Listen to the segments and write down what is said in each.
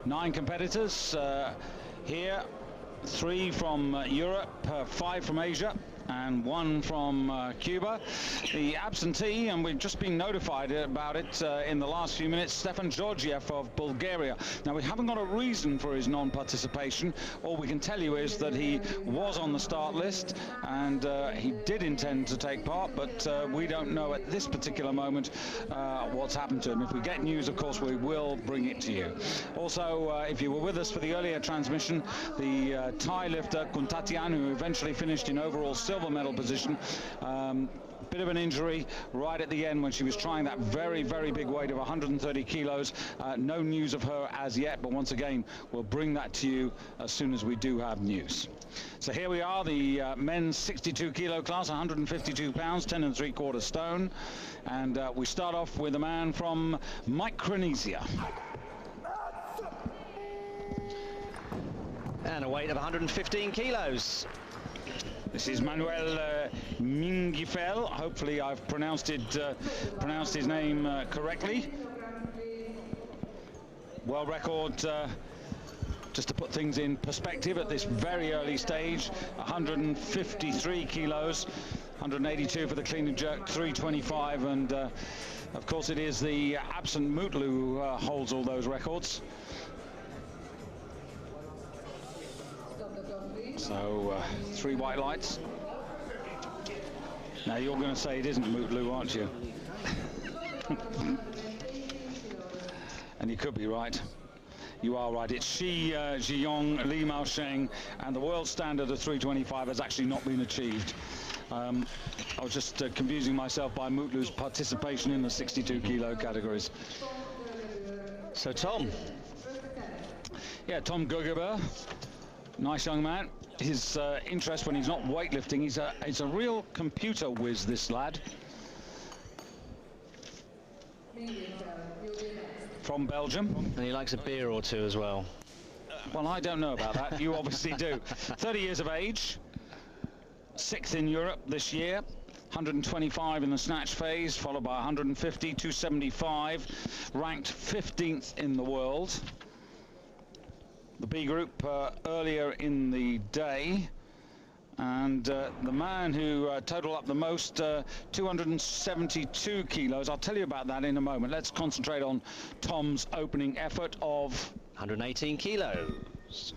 9 competitors here, 3 from Europe, 5 from Asia, and 1 from Cuba. The absentee, and we've just been notified about it in the last few minutes, Stefan Georgiev of Bulgaria. Now, we haven't got a reason for his non-participation. All we can tell you is that he was on the start list, and he did intend to take part, but we don't know at this particular moment what's happened to him. If we get news, of course, we will bring it to you. Also, if you were with us for the earlier transmission, the Thai lifter Kuntatian, who eventually finished in overall silver medal position, bit of an injury right at the end when she was trying that very, very big weight of 130 kilos. No news of her as yet, but once again, we'll bring that to you as soon as we do have news. So here we are, the men's 62 kilo class, 152 pounds, 10 3/4 stone. And we start off with a man from Micronesia. And a weight of 115 kilos. This is Manuel Mingifel. Hopefully I've pronounced his name correctly. World record, just to put things in perspective at this very early stage, 153 kilos, 182 for the clean and jerk, 325, and of course it is the absent Mutlu who holds all those records. So 3 white lights. Now you're going to say it isn't Mutlu, aren't you? And you could be right. You are right. It's Shi Zhiyong, Li Maosheng, and the world standard of 325 has actually not been achieved. I was just confusing myself by Mutlu's participation in the 62 kilo categories. So Tom. Yeah, Tom Gugeber. Nice young man. His interest when he's not weightlifting, he's a real computer whiz, this lad. From Belgium. And he likes a beer or two as well. Well, I don't know about that. You obviously do. 30 years of age. 6th in Europe this year. 125 in the snatch phase, followed by 150, 275. Ranked 15th in the world. The B group earlier in the day, and the man who totaled up the most, 272 kilos. I'll tell you about that in a moment. Let's concentrate on Tom's opening effort of 118 kilos.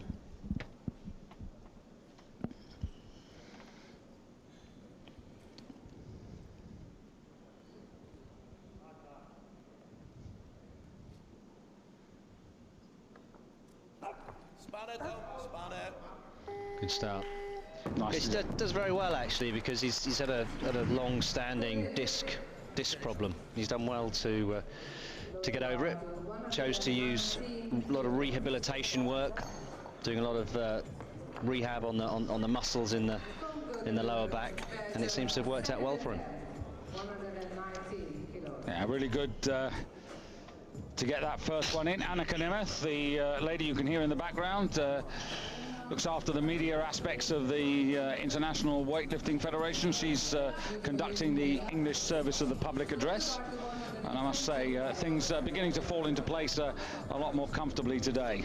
Good start. Nice. He does very well actually, because he's had a long-standing disc problem. He's done well to get over it. Chose to use a lot of rehabilitation work, doing a lot of rehab on the muscles in the lower back, and it seems to have worked out well for him. Yeah, really good. To get that first one in. Annika Nemeth, the lady you can hear in the background, looks after the media aspects of the International Weightlifting Federation. She's conducting the English service of the public address. And I must say, things are beginning to fall into place a lot more comfortably today.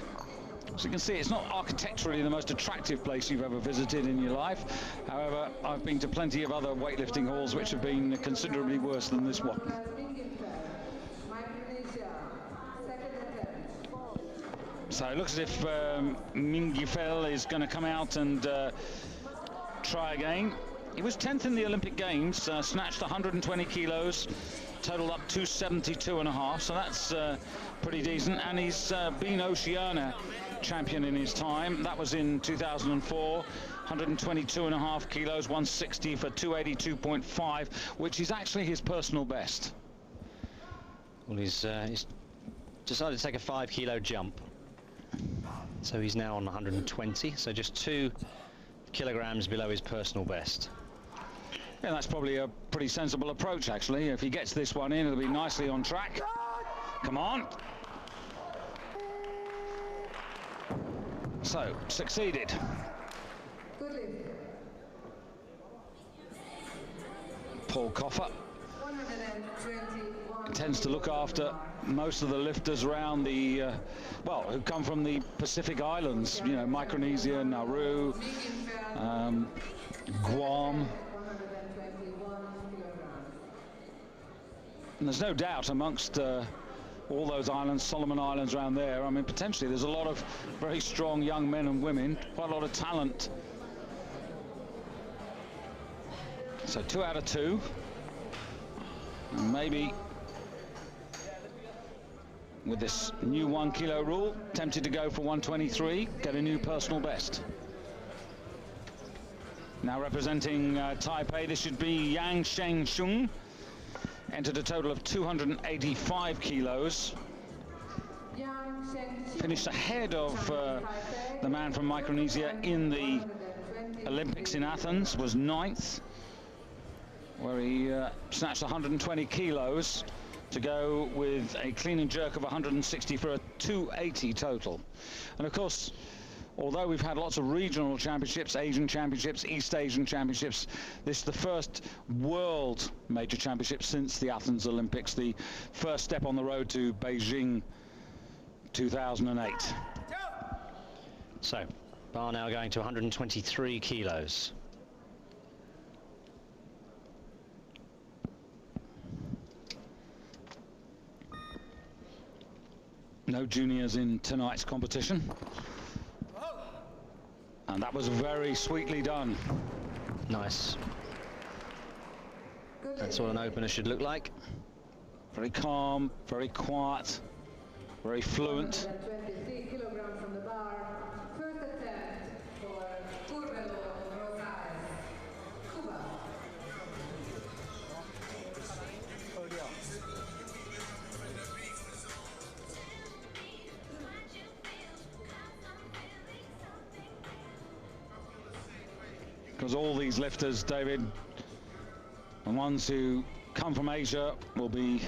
So you can see, it's not architecturally the most attractive place you've ever visited in your life. However, I've been to plenty of other weightlifting halls which have been considerably worse than this one. So it looks as if Mingifel is going to come out and try again. He was 10th in the Olympic Games, snatched 120 kilos, totaled up 272.5, so that's pretty decent. And he's been Oceania champion in his time. That was in 2004, 122.5 kilos, 160 for 282.5, which is actually his personal best. Well, he's decided to take a 5 kilo jump. So he's now on 120, so just 2 kilograms below his personal best. Yeah, that's probably a pretty sensible approach, actually. If he gets this one in, it'll be nicely on track. Come on. So, succeeded. Paul Coffer tends to look after most of the lifters around the, well, who come from the Pacific Islands, you know, Micronesia, Nauru, Guam. And there's no doubt amongst all those islands, Solomon Islands around there, I mean, potentially there's a lot of very strong young men and women, quite a lot of talent. So 2 out of 2. And maybe with this new 1 kilo rule, tempted to go for 123, get a new personal best. Now representing Taipei, this should be Yang Sheng-shung. Entered a total of 285 kilos. Finished ahead of the man from Micronesia in the Olympics in Athens, was 9th, where he snatched 120 kilos to go with a clean and jerk of 160 for a 280 total. And of course, although we've had lots of regional championships, Asian championships, East Asian championships, this is the first world major championship since the Athens Olympics, the first step on the road to Beijing 2008. So, bar now going to 123 kilos. No juniors in tonight's competition. And that was very sweetly done. Nice. That's what an opener should look like. Very calm, very quiet, very fluent. 123 kilograms from the bar. First attempt for Rothwell, Cuba. Because all these lifters, David, the ones who come from Asia, will be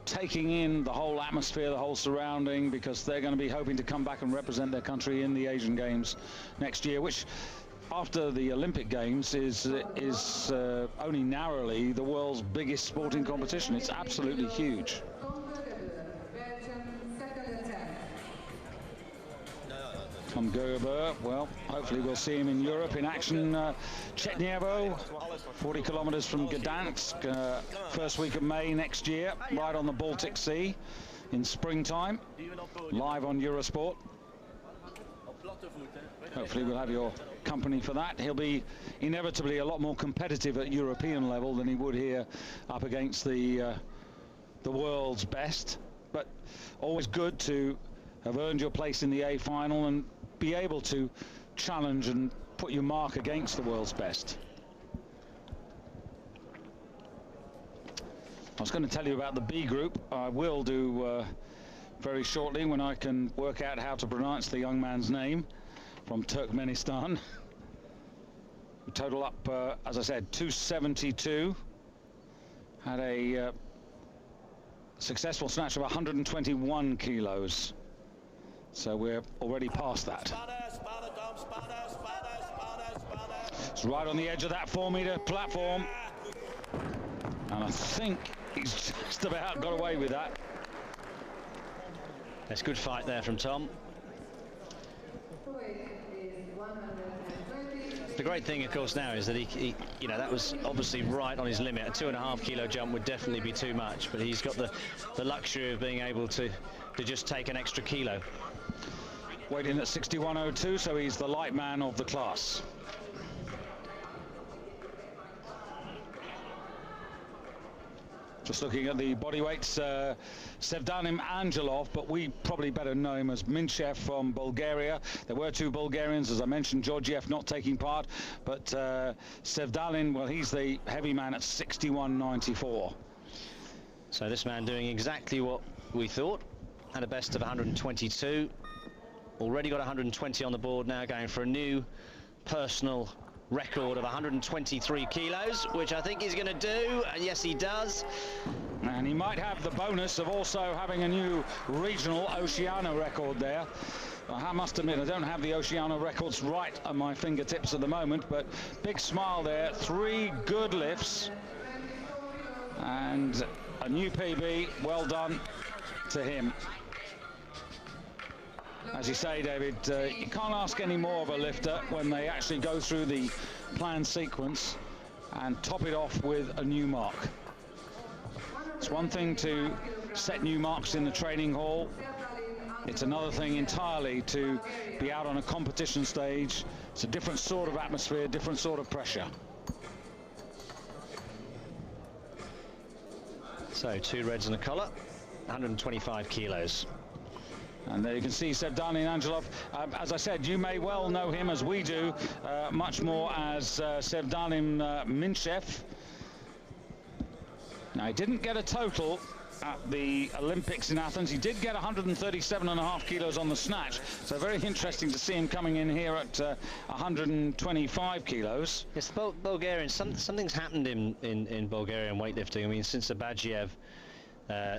taking in the whole atmosphere, the whole surrounding, because they're going to be hoping to come back and represent their country in the Asian Games next year, which after the Olympic Games is only narrowly the world's biggest sporting competition. It's absolutely huge. From Gerber, well, hopefully we'll see him in Europe in action. Chetnievo, 40 kilometers from Gdansk, first week of May next year, right on the Baltic Sea in springtime, live on Eurosport. Hopefully we'll have your company for that. He'll be inevitably a lot more competitive at European level than he would here up against the world's best, but always good to have earned your place in the A final and be able to challenge and put your mark against the world's best. I was going to tell you about the B group. I will do very shortly when I can work out how to pronounce the young man's name from Turkmenistan. Total up, as I said, 272. Had a successful snatch of 121 kilos. So we're already past that. It's right on the edge of that 4-meter platform. And I think he's just about got away with that. That's a good fight there from Tom. The great thing, of course, now is that he you know, that was obviously right on his limit. A 2.5 kilo jump would definitely be too much, but he's got the luxury of being able to just take an extra kilo. Weighed in at 61.02, so he's the light man of the class. Just looking at the body weights, Sevdanim Angelov, but we probably better know him as Minchev from Bulgaria. There were 2 Bulgarians, as I mentioned, Georgiev not taking part, but Sevdalin, well, he's the heavy man at 61.94. So this man doing exactly what we thought, had a best of 122. Already got 120 on the board now, going for a new personal record of 123 kilos, which I think he's going to do, and yes he does. And he might have the bonus of also having a new regional Oceania record there. I must admit, I don't have the Oceania records right at my fingertips at the moment, but big smile there, 3 good lifts, and a new PB. Well done to him. As you say, David, you can't ask any more of a lifter when they actually go through the planned sequence and top it off with a new mark. It's one thing to set new marks in the training hall. It's another thing entirely to be out on a competition stage. It's a different sort of atmosphere, different sort of pressure. So 2 reds and a collar, 125 kilos. And there you can see Sevdanin Angelov. As I said, you may well know him, as we do, much more as Sevdanin Minchev. Now, he didn't get a total at the Olympics in Athens. He did get 137.5 kilos on the snatch. So very interesting to see him coming in here at 125 kilos. Yes, Bulgarian, something's happened in Bulgarian weightlifting. I mean, since Abadjiev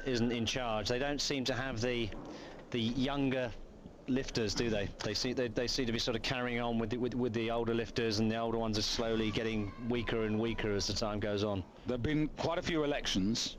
isn't in charge, they don't seem to have the younger lifters, do they? They seem to be sort of carrying on with the older lifters, and the older ones are slowly getting weaker and weaker as the time goes on. There have been quite a few elections,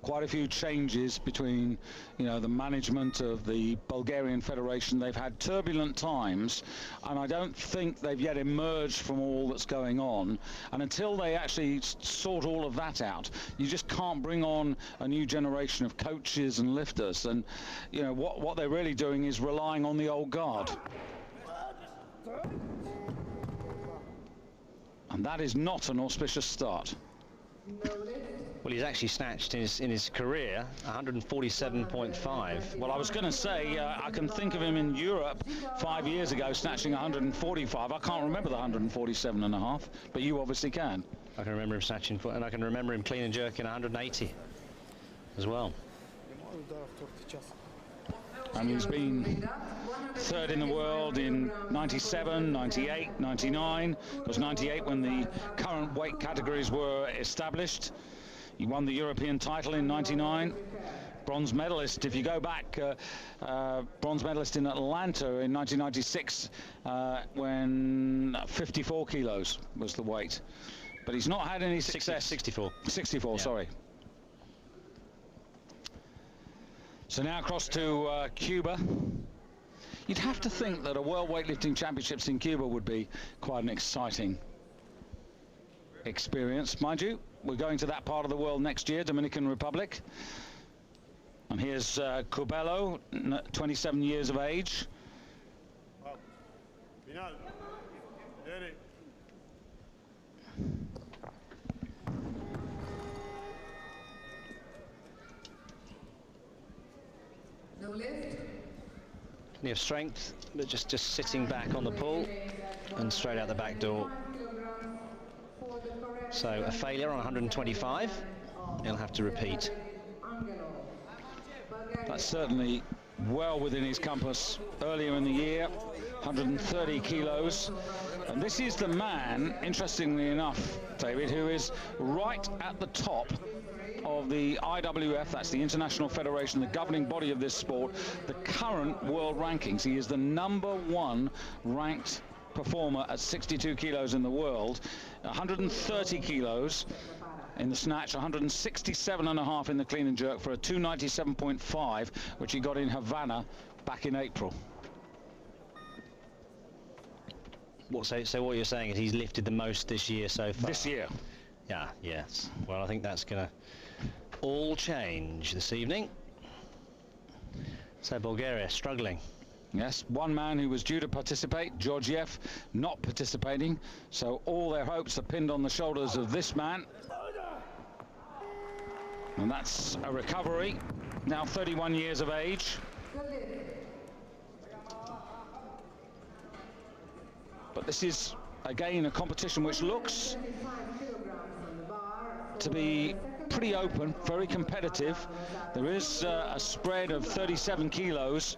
quite a few changes between, the management of the Bulgarian Federation. They've had turbulent times, and I don't think they've yet emerged from all that's going on. And until they actually sort all of that out, you just can't bring on a new generation of coaches and lifters. And what they're really doing is relying on the old guard. And that is not an auspicious start. Well, he's actually snatched in his career 147.5. Well, I was going to say, I can think of him in Europe 5 years ago snatching 145. I can't remember the 147.5, but you obviously can. I can remember him snatching, and I can remember him clean and jerking 180 as well. And he's been third in the world in 97, 98, 99. It was 98 when the current weight categories were established. He won the European title in 99. Bronze medalist, if you go back, bronze medalist in Atlanta in 1996 when 54 kilos was the weight. But he's not had any success. 64. 64, yeah. Sorry. So now across to Cuba. You'd have to think that a World Weightlifting Championships in Cuba would be quite an exciting experience. Mind you, we're going to that part of the world next year, Dominican Republic. And here's Cubello, 27 years of age. No lift. Plenty of strength, but just sitting back on the pull and straight out the back door. So a failure on 125. He'll have to repeat. That's certainly well within his compass. Earlier in the year, 130 kilos. And this is the man, interestingly enough, David, who is right at the top of the IWF, that's the International Federation, the governing body of this sport, the current world rankings. He is the #1 ranked performer at 62 kilos in the world, 130 kilos in the snatch, 167.5 in the clean and jerk for a 297.5, which he got in Havana back in April. So what you're saying is he's lifted the most this year so far? This year. Yeah, yes. Well, I think that's going to all change this evening. So Bulgaria struggling. Yes, one man who was due to participate, Georgiev, not participating. So all their hopes are pinned on the shoulders of this man. And that's a recovery, now 31 years of age. But this is, again, a competition which looks to be pretty open, very competitive. There is a spread of 37 kilos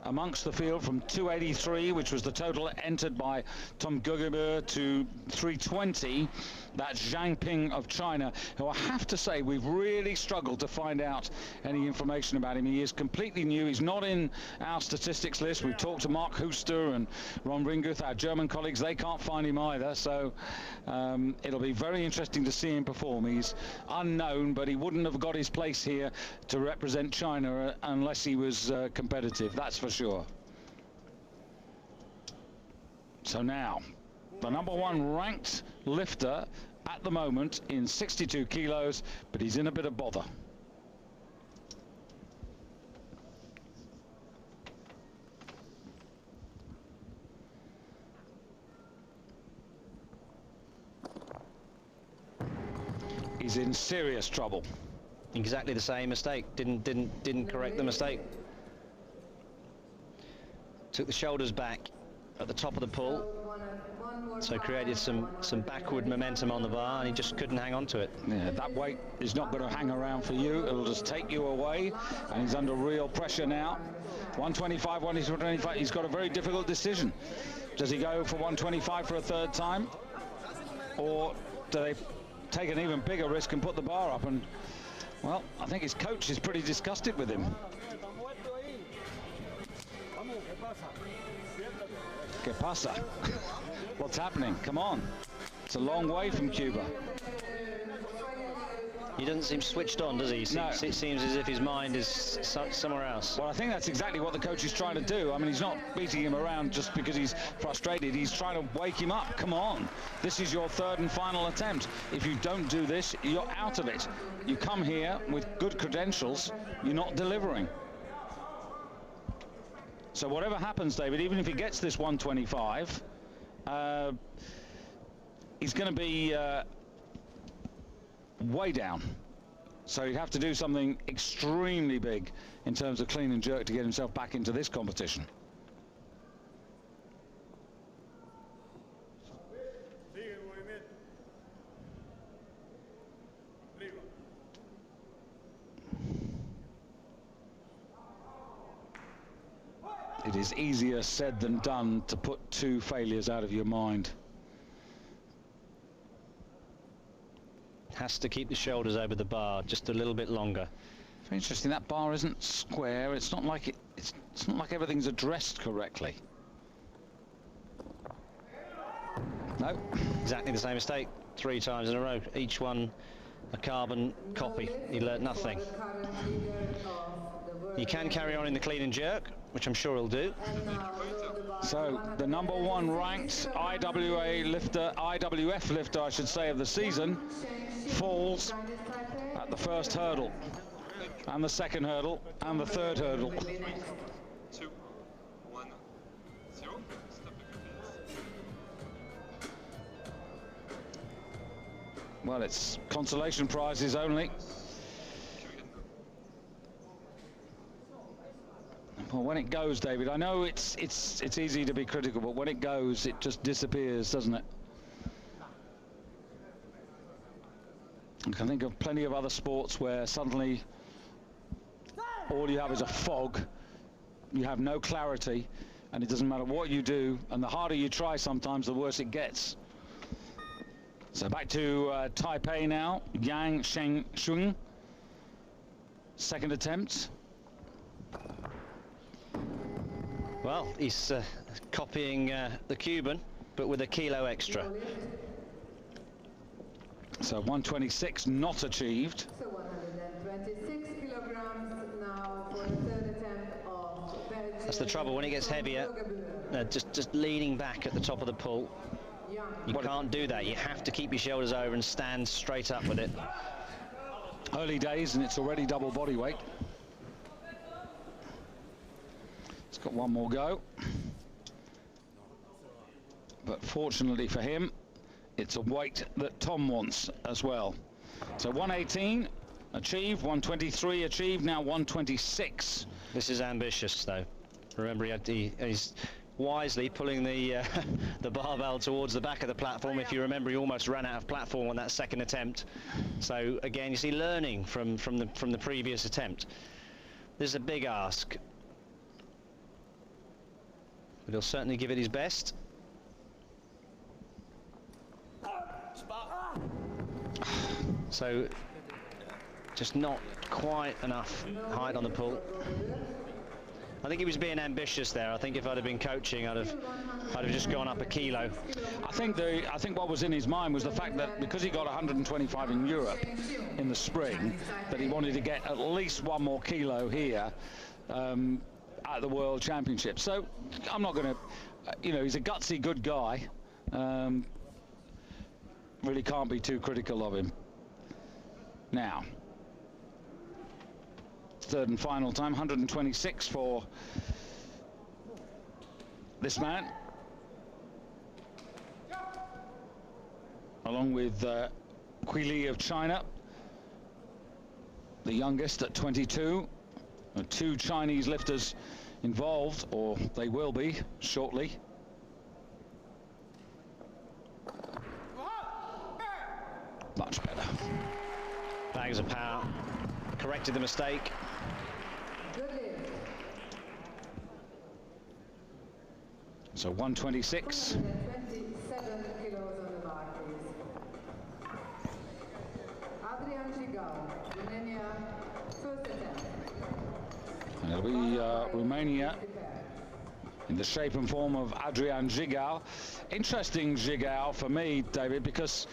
amongst the field from 283, which was the total entered by Tom Gugebur, to 320. That's Zhang Ping of China, who I have to say we've really struggled to find out any information about him. He is completely new. He's not in our statistics list. We've talked to Mark Huster and Ron Ringuth, our German colleagues. They can't find him either, so it'll be very interesting to see him perform. He's unknown, but he wouldn't have got his place here to represent China unless he was competitive, that's for sure. So now, the #1 ranked lifter at the moment in 62 kilos, but he's in a bit of bother. He's in serious trouble. Exactly the same mistake. Didn't correct the mistake. Took the shoulders back at the top of the pull, so created some backward momentum on the bar, and he just couldn't hang on to it. Yeah, that weight is not going to hang around for you. It'll just take you away, and he's under real pressure now. 125, 125. He's got a very difficult decision. Does he go for 125 for a third time, or do they take an even bigger risk and put the bar up? And well, I think his coach is pretty disgusted with him. ¿Qué pasa? What's happening? Come on. It's a long way from Cuba. He doesn't seem switched on, does he? No. It seems as if his mind is somewhere else. Well, I think that's exactly what the coach is trying to do. I mean, he's not beating him around just because he's frustrated. He's trying to wake him up. Come on. This is your third and final attempt. If you don't do this, you're out of it. You come here with good credentials, you're not delivering. So whatever happens, David, even if he gets this 125, he's going to be way down. So he'd have to do something extremely big in terms of clean and jerk to get himself back into this competition. It is easier said than done to put two failures out of your mind. Has to keep the shoulders over the bar just a little bit longer. Very interesting. That bar isn't square. It's not like it's not like everything's addressed correctly. No. Exactly the same mistake 3 times in a row. Each one a carbon copy. He learnt nothing. He can carry on in the clean and jerk, which I'm sure he'll do. So the #1 ranked IWF lifter, I should say, of the season, falls at the first hurdle, and the second hurdle, and the third hurdle. 3, 2, 1, 0. Stop it, please. Well, it's consolation prizes only. Well, when it goes, David, I know it's easy to be critical, but when it goes, it just disappears, doesn't it? I can think of plenty of other sports where suddenly all you have is a fog, you have no clarity, and it doesn't matter what you do, and the harder you try sometimes, the worse it gets. So back to Taipei now, Yang Sheng-shun, second attempt. Well, he's copying the Cuban, but with a kilo extra. So 126 not achieved. So 126 kilograms now for the third attempt of Belgium. That's the trouble when it gets heavier. Just leaning back at the top of the pull. You can't do that. You have to keep your shoulders over and stand straight up with it. Early days, and it's already double body weight. It's got one more go. But fortunately for him, it's a weight that Tom wants as well. So 118 achieved, 123 achieved, now 126. This is ambitious, though. Remember, he's wisely pulling the the barbell towards the back of the platform. If you remember, he almost ran out of platform on that second attempt. So again, you see, learning from the previous attempt. This is a big ask. but he'll certainly give it his best. So just not quite enough height on the pull. I think he was being ambitious there. I think if I'd have been coaching, I'd have just gone up a kilo. I think what was in his mind was the fact that because he got 125 in Europe in the spring, that he wanted to get at least 1 more kilo here at the World Championship. So I'm not going to, you know, he's a gutsy, good guy. Really can't be too critical of him. Now, third and final time, 126 for this man, along with Qili of China, the youngest at 22. 2 Chinese lifters involved, or they will be shortly. Much better. Bags of power, corrected the mistake. So 126. 127 kilos on the bar, please. Adrian Gigal, Romania, first attempt. And it'll be Romania in the shape and form of Adrian Gigal. Interesting Gigal for me, David, because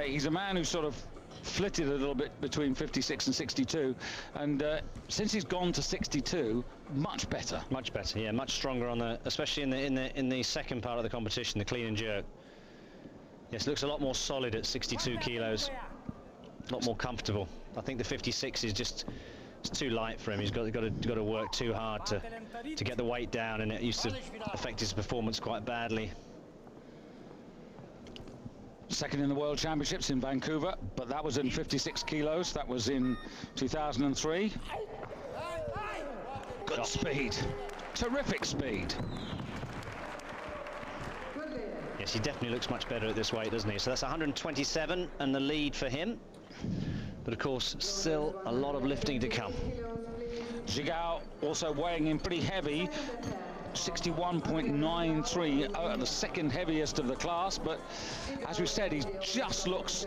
he's a man who sort of flitted a little bit between 56 and 62, and since he's gone to 62, much better. Much better, yeah, much stronger on the, especially in the second part of the competition, the clean and jerk. Yes, looks a lot more solid at 62 kilos, a lot more comfortable. I think the 56 is just, it's too light for him. He's got to work too hard to get the weight down, and it used to affect his performance quite badly. Second in the World Championships in Vancouver, but that was in 56 kilos. That was in 2003. Good speed, terrific speed. Yes, he definitely looks much better at this weight, doesn't he? So that's 127 and the lead for him. But of course, still a lot of lifting to come. Gigal also weighing in pretty heavy, 61.93, the second heaviest of the class, but as we said, he just looks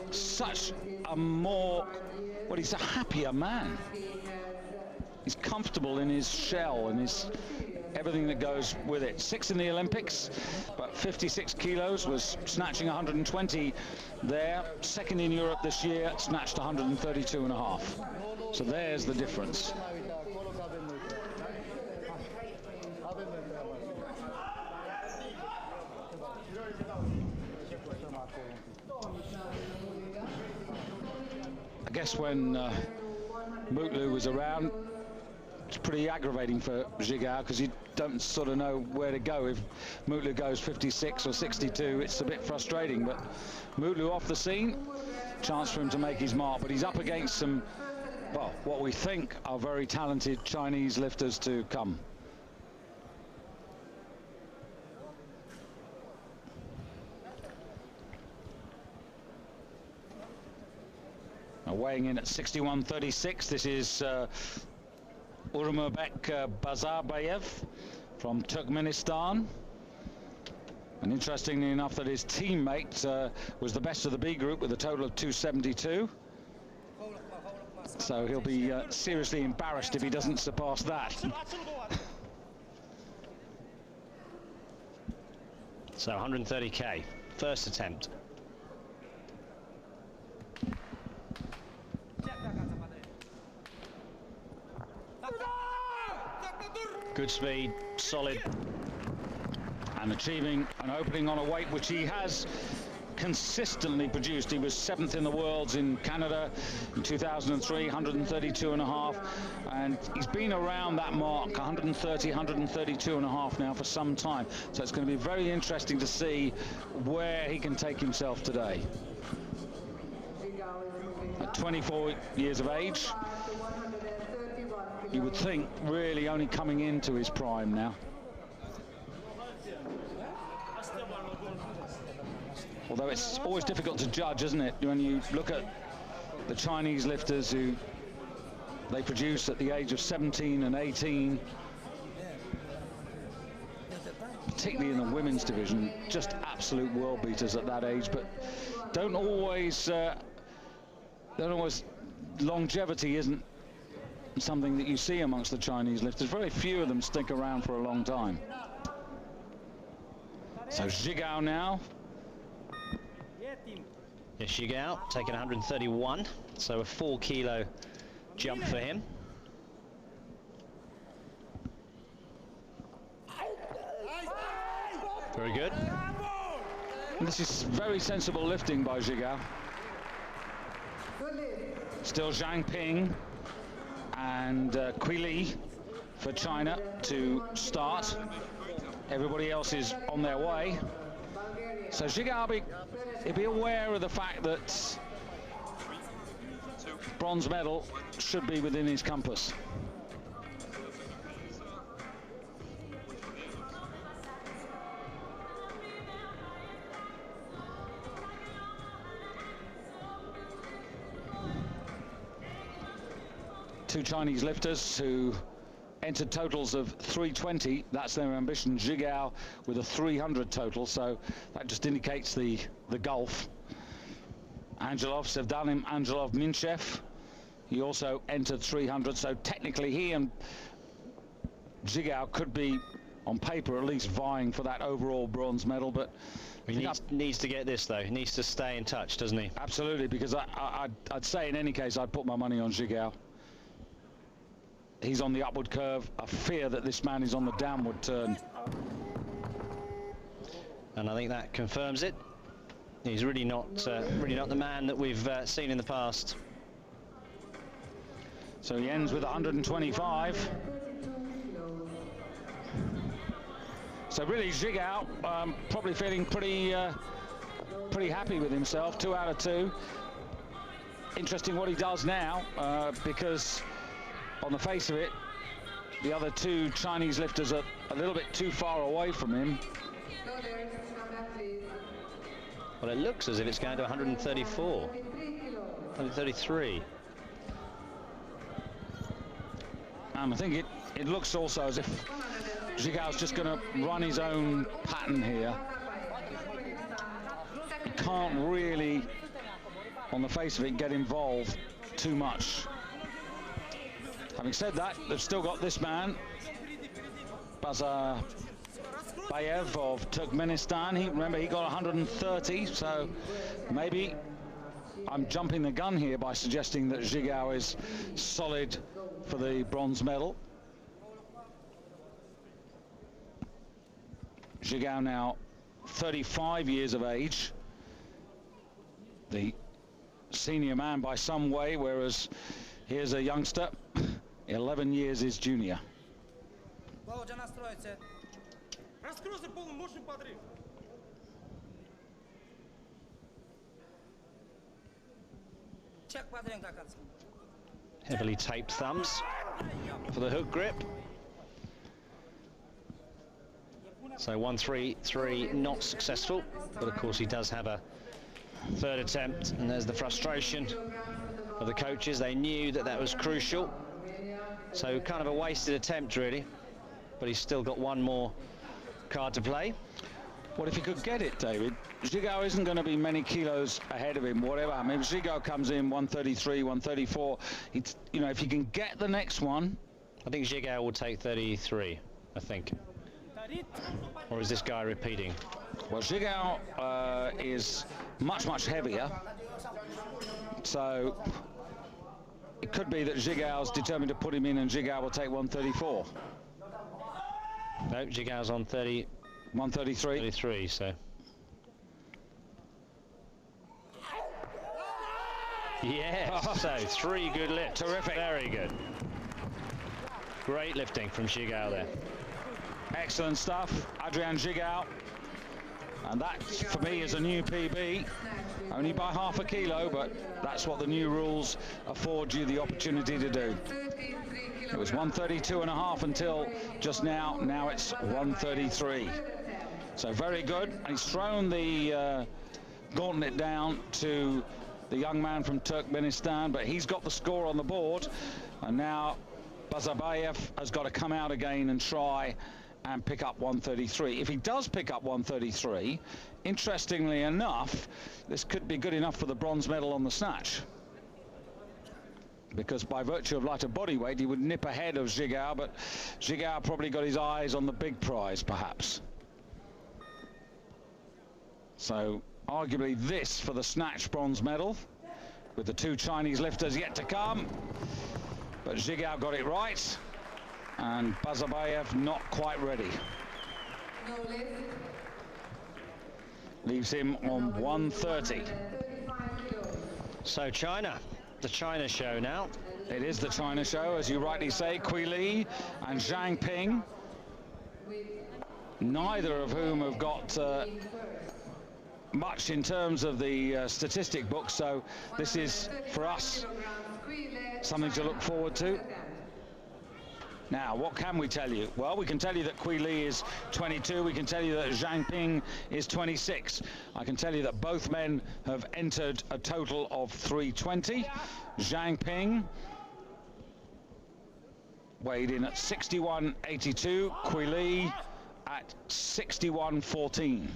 such a more, well, he's a happier man. He's comfortable in his shell and his everything that goes with it. 6th in the Olympics, but 56 kilos, was snatching 120 there. 2nd in Europe this year, snatched 132.5. So there's the difference. I guess when Mutlu was around, it's pretty aggravating for Gigal because you don't sort of know where to go. If Mutlu goes 56 or 62, it's a bit frustrating. But Mutlu off the scene, chance for him to make his mark. But he's up against some, well, what we think are very talented Chinese lifters to come. Weighing in at 61.36, this is Urmabek Bazarbayev from Turkmenistan. And interestingly enough, that his teammate was the best of the B group with a total of 272. So he'll be seriously embarrassed if he doesn't surpass that. So 130k, first attempt. Good speed, solid. And achieving an opening on a weight which he has consistently produced. He was 7th in the worlds in Canada in 2003, 132.5, and he's been around that mark, 130, 132.5 now for some time. So it's going to be very interesting to see where he can take himself today. At 24 years of age, you would think really only coming into his prime now. Although it's always difficult to judge, isn't it, when you look at the Chinese lifters who they produce at the age of 17 and 18. particularly in the women's division, just absolute world beaters at that age, but don't always longevity isn't something that you see amongst the Chinese lifters. Very few of them stick around for a long time. So Zhigao now. Yes, Zhigao taking 131, so a 4 kilo jump for him. Very good. And this is very sensible lifting by Zhigao. Still Zhang Ping and Kui Li for China to start. Everybody else is on their way. So Zhigao, he'll be aware of the fact that bronze medal should be within his compass. Two Chinese lifters who entered totals of 320. That's their ambition. Zhigao with a 300 total, so that just indicates the gulf. Angelov, Sevdalim Angelov Minchev, he also entered 300, so technically he and Zhigao could be on paper at least vying for that overall bronze medal, but he needs to get this though. He needs to stay in touch, doesn't he? Absolutely, because I'd say in any case I'd put my money on Zhigao. He's on the upward curve. I fear that this man is on the downward turn. And I think that confirms it. He's really not the man that we've seen in the past. So he ends with 125. So really Zhigao probably feeling pretty happy with himself. 2 out of 2. Interesting what he does now, because on the face of it, the other two Chinese lifters are a little bit too far away from him. Well, it looks as if it's going to 134, 133. And I think it looks also as if Zhigao's just going to run his own pattern here. He can't really, on the face of it, get involved too much. Having said that, they've still got this man, Bazabayev of Turkmenistan. Remember, he got 130, so maybe I'm jumping the gun here by suggesting that Zhigao is solid for the bronze medal. Zhigao now 35 years of age, the senior man by some way, whereas here's a youngster, 11 years his junior. Heavily taped thumbs for the hook grip. So 133 not successful, but of course he does have a third attempt, and there's the frustration of the coaches. They knew that that was crucial, so kind of a wasted attempt really, but he's still got one more card to play. Well, if he could get it, David, Zhigao isn't going to be many kilos ahead of him, whatever. I mean, if Zhigao comes in 133, 134, it's, you know, if you can get the next one. I think Zhigao will take 33, I think. Or is this guy repeating? Well, Zhigao is much heavier, so it could be that Zhigao's determined to put him in and Zhigao will take 134. No, Zhigao's on 133. 33, so. Yes, so 3 good lifts. Terrific. Very good. Great lifting from Zhigao there. Excellent stuff, Adrian Zhigao. And that, for me, is a new PB. Only by half a kilo, but that's what the new rules afford you the opportunity to do. It was 132.5 until just now. Now it's 133. So very good. And he's thrown the gauntlet down to the young man from Turkmenistan, but he's got the score on the board. And now Bazabayev has got to come out again and try and pick up 133. If he does pick up 133, interestingly enough, this could be good enough for the bronze medal on the snatch, because by virtue of lighter body weight he would nip ahead of Zhigao, but Zhigao probably got his eyes on the big prize perhaps. So arguably this for the snatch bronze medal, with the two Chinese lifters yet to come. But Zhigao got it right, and Bazabayev not quite ready. No lift. Leaves him on 130. So China, the China show now. It is the China show, as you rightly say. Kui Li and Zhang Ping, neither of whom have got much in terms of the statistic book, so this is for us something to look forward to. Now, what can we tell you? Well, we can tell you that Kui Li is 22. We can tell you that Zhang Ping is 26. I can tell you that both men have entered a total of 320. Zhang Ping weighed in at 61.82. Kui Li at 61.14.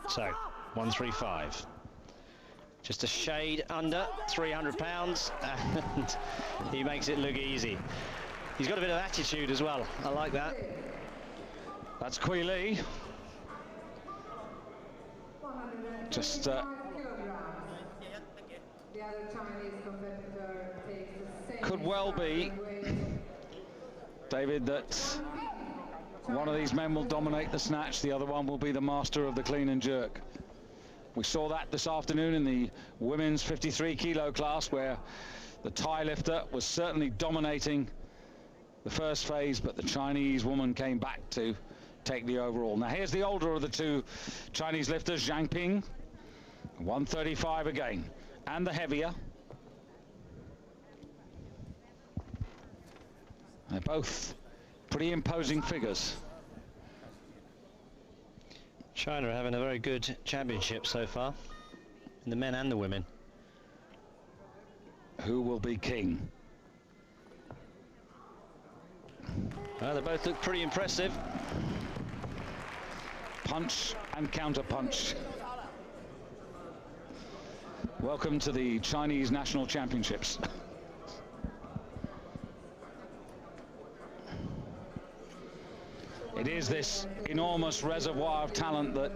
So 135. Just a shade under 300 pounds, and he makes it look easy. He's got a bit of attitude as well. I like that. That's Kui Li. Just The other Chinese competitor takes the same could well be, David, that one of these men will dominate the snatch, the other one will be the master of the clean and jerk. We saw that this afternoon in the women's 53 kilo class, where the Thai lifter was certainly dominating the first phase, but the Chinese woman came back to take the overall. Now here's the older of the two Chinese lifters, Zhang Ping, 135 again, and the heavier. They're both pretty imposing figures. China are having a very good championship so far, in the men and the women. Who will be king? Well, they both look pretty impressive. Punch and counter punch. Welcome to the Chinese National Championships. It is this enormous reservoir of talent that,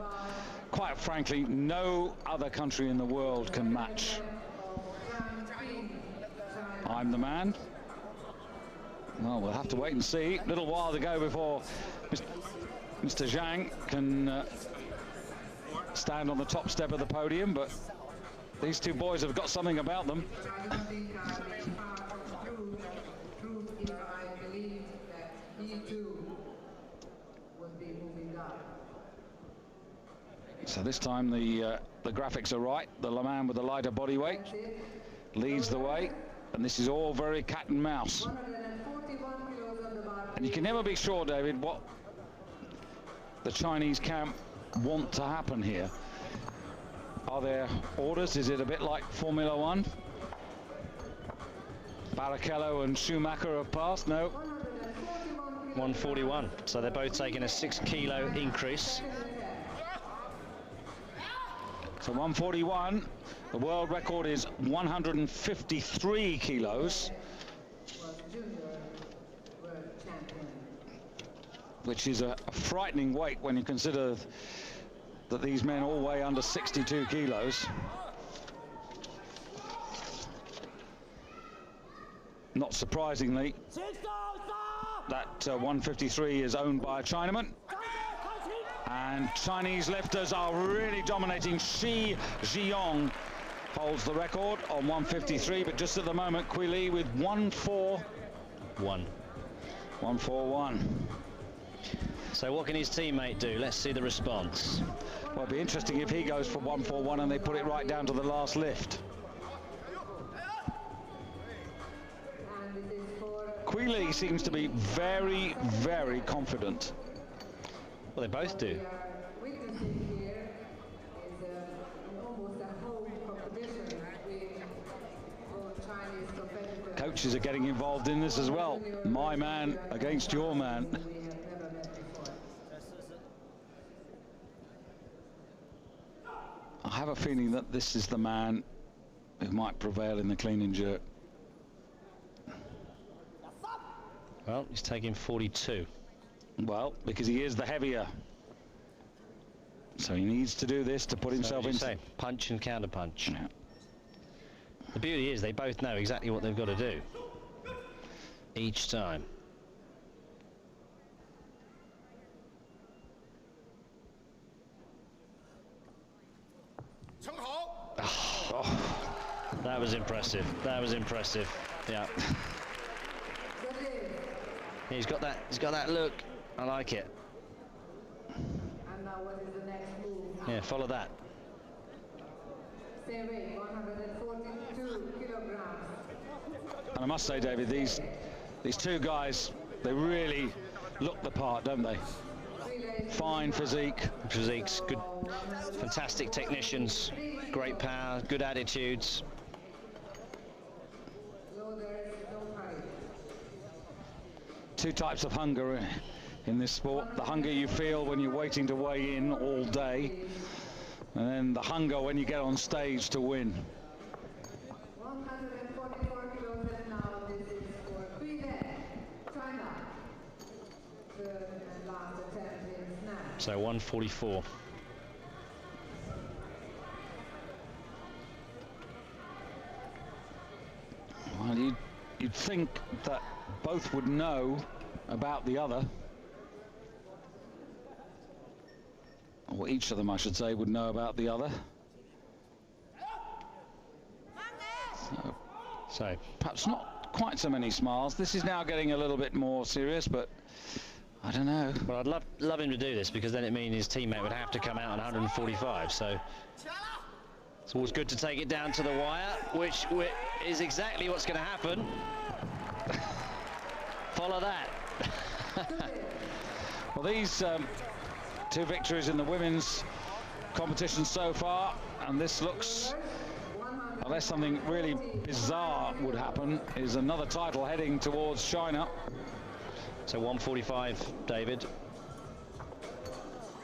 quite frankly, no other country in the world can match. I'm the man. Well, we'll have to wait and see. A little while to go before Mr. Zhang can stand on the top step of the podium, but these two boys have got something about them. So this time the graphics are right. The man with the lighter body weight leads the way, and this is all very cat and mouse. And you can never be sure, David, what the Chinese camp want to happen here. Are there orders? Is it a bit like Formula One? Barrichello and Schumacher have passed? No. 141. So they're both taking a 6 kilo increase. So 141. The world record is 153 kilos. Which is a frightening weight when you consider that these men all weigh under 62 kilos. Not surprisingly, that 153 is owned by a Chinaman. And Chinese lifters are really dominating. Shi Zhiyong holds the record on 153, but just at the moment, Kui Li with 141. 141. So what can his teammate do? Let's see the response. Well, it'd be interesting if he goes for 141 and they put it right down to the last lift. Kui Li seems to be very, very confident. Well, they both do. Coach coaches are getting involved in this as well. My man against your man. I have a feeling that this is the man who might prevail in the clean and jerk. Well, he's taking 42. Well, because he is the heavier. So he needs to do this to put himself into... punch and counter punch. Yeah. The beauty is they both know exactly what they've got to do each time. Oh, that was impressive. That was impressive. Yeah. He's got that. He's got that look. I like it. And now what is the next move? Yeah, follow that. Same weight, 142 kilograms. And I must say, David, these two guys, they really look the part, don't they? Fine physique. Physiques, good, fantastic technicians, great power, good attitudes. Two types of hunger in this sport. The hunger you feel when you're waiting to weigh in all day, and then the hunger when you get on stage to win. 144 kilos and now this is for Cuban, China. Third and last attempt in snatch. So 144. Well, you'd think that both would know about the other, or each of them, I should say, would know about the other. So perhaps not quite so many smiles. This is now getting a little bit more serious, but I don't know. Well, I'd love him to do this, because then it means his teammate would have to come out on 145. So it's always good to take it down to the wire, which is exactly what's going to happen. Follow that. Well, these two victories in the women's competition so far, and this looks, unless something really bizarre would happen, is another title heading towards China. So 145, David,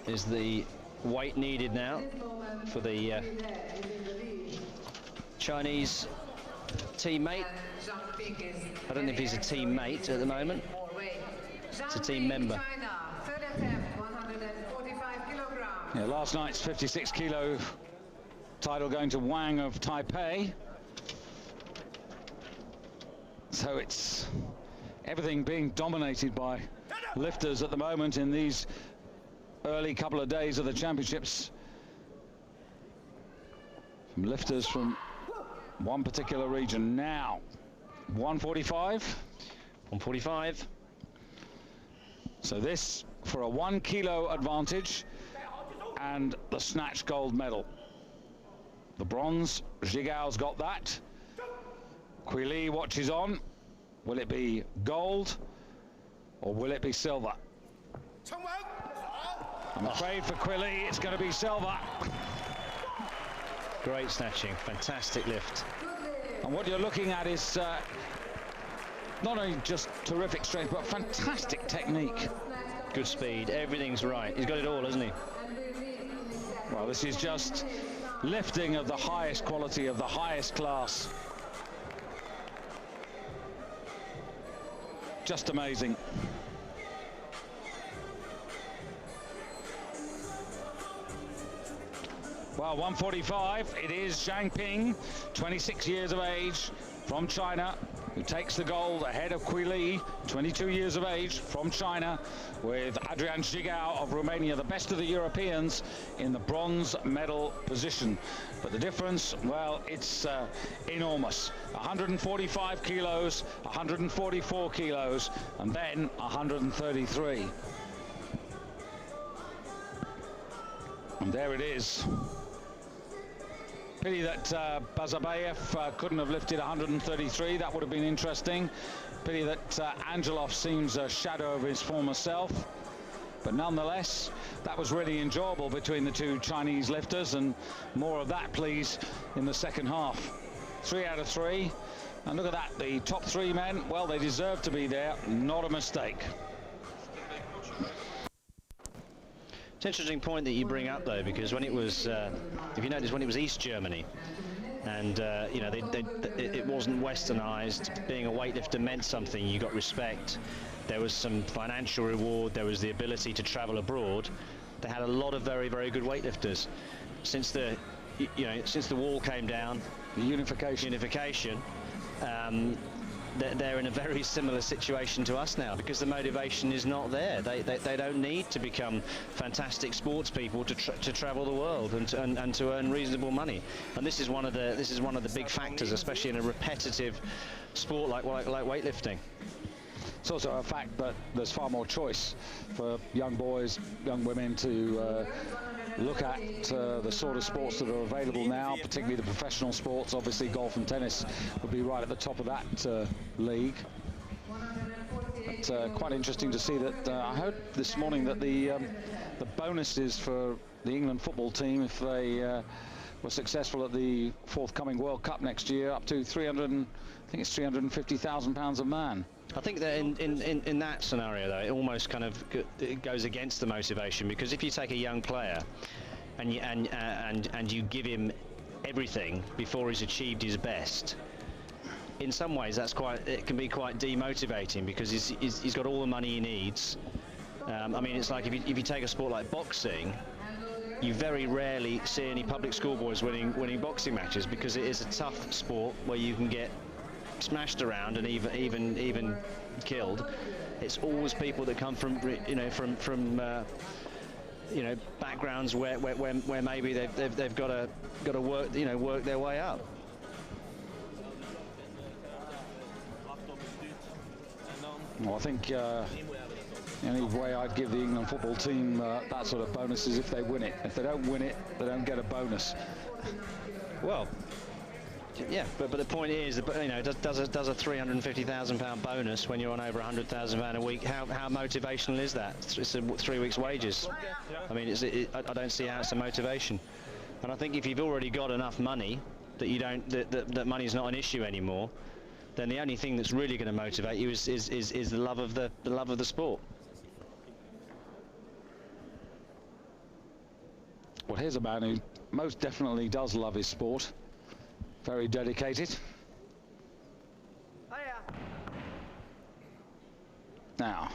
is the weight needed now for the Chinese teammate. I don't know if he's a teammate at the moment. It's a team member. Yeah, last night's 56 kilo title going to Wang of Taipei. So it's everything being dominated by lifters at the moment in these early couple of days of the championships. From lifters from one particular region. Now 145. 145. So this for a 1 kilo advantage and the snatch gold medal. The bronze, Jigao's got that. Kui Li watches on. Will it be gold or will it be silver? I'm afraid for Kui Li it's going to be silver. Great snatching, fantastic lift. And what you're looking at is not only just terrific strength, but fantastic technique. Good speed, everything's right. He's got it all, hasn't he? Well, this is just lifting of the highest quality, of the highest class. Just amazing. Well, 145, it is Zhang Ping, 26 years of age, from China, who takes the gold ahead of Kui Li, 22 years of age, from China, with Adrian Jigao of Romania, the best of the Europeans, in the bronze medal position. But the difference, well, it's enormous. 145 kilos, 144 kilos, and then 133. And there it is. Pity that Bazabayev couldn't have lifted 133. That would have been interesting. Pity that Angelov seems a shadow of his former self. But nonetheless, that was really enjoyable between the two Chinese lifters, and more of that, please, in the second half. 3 out of 3. And look at that, the top 3 men, well, they deserve to be there, not a mistake. It's an interesting point that you bring up, though, because when it was, if you notice, when it was East Germany, and you know, it wasn't westernized, being a weightlifter meant something, you got respect, there was some financial reward, there was the ability to travel abroad. They had a lot of very, very good weightlifters. Since the, you know, since the wall came down, the unification, they're in a very similar situation to us now, because the motivation is not there. They don't need to become fantastic sports people to travel the world and to earn reasonable money. And this is one of the big factors, especially in a repetitive sport like weightlifting. It's also a fact that there's far more choice for young boys, young women to look at the sort of sports that are available now, particularly the professional sports. Obviously golf and tennis would be right at the top of that league. But quite interesting to see that I heard this morning that the bonuses for the England football team, if they were successful at the forthcoming World Cup next year, up to £350,000 a man. I think that in that scenario, though, it almost kind of it goes against the motivation, because if you take a young player and you give him everything before he's achieved his best, in some ways it can be quite demotivating, because he's got all the money he needs. I mean, it's like if you take a sport like boxing, you very rarely see any public schoolboys winning boxing matches, because it is a tough sport where you can get smashed around and even killed. It's always people that come from backgrounds where maybe they've got to work their way up. Well, I think the only way I'd give the England football team that sort of bonus is if they win it. If they don't win it, they don't get a bonus. Well, yeah, but the point is, you know, does a £350,000 bonus when you're on over £100,000 a week? How motivational is that? It's 3 weeks' wages. I mean, I don't see how it's a motivation. And I think if you've already got enough money that you don't, that money's not an issue anymore, then the only thing that's really going to motivate you is the love of the sport. Well, here's a man who most definitely does love his sport. Very dedicated. Now,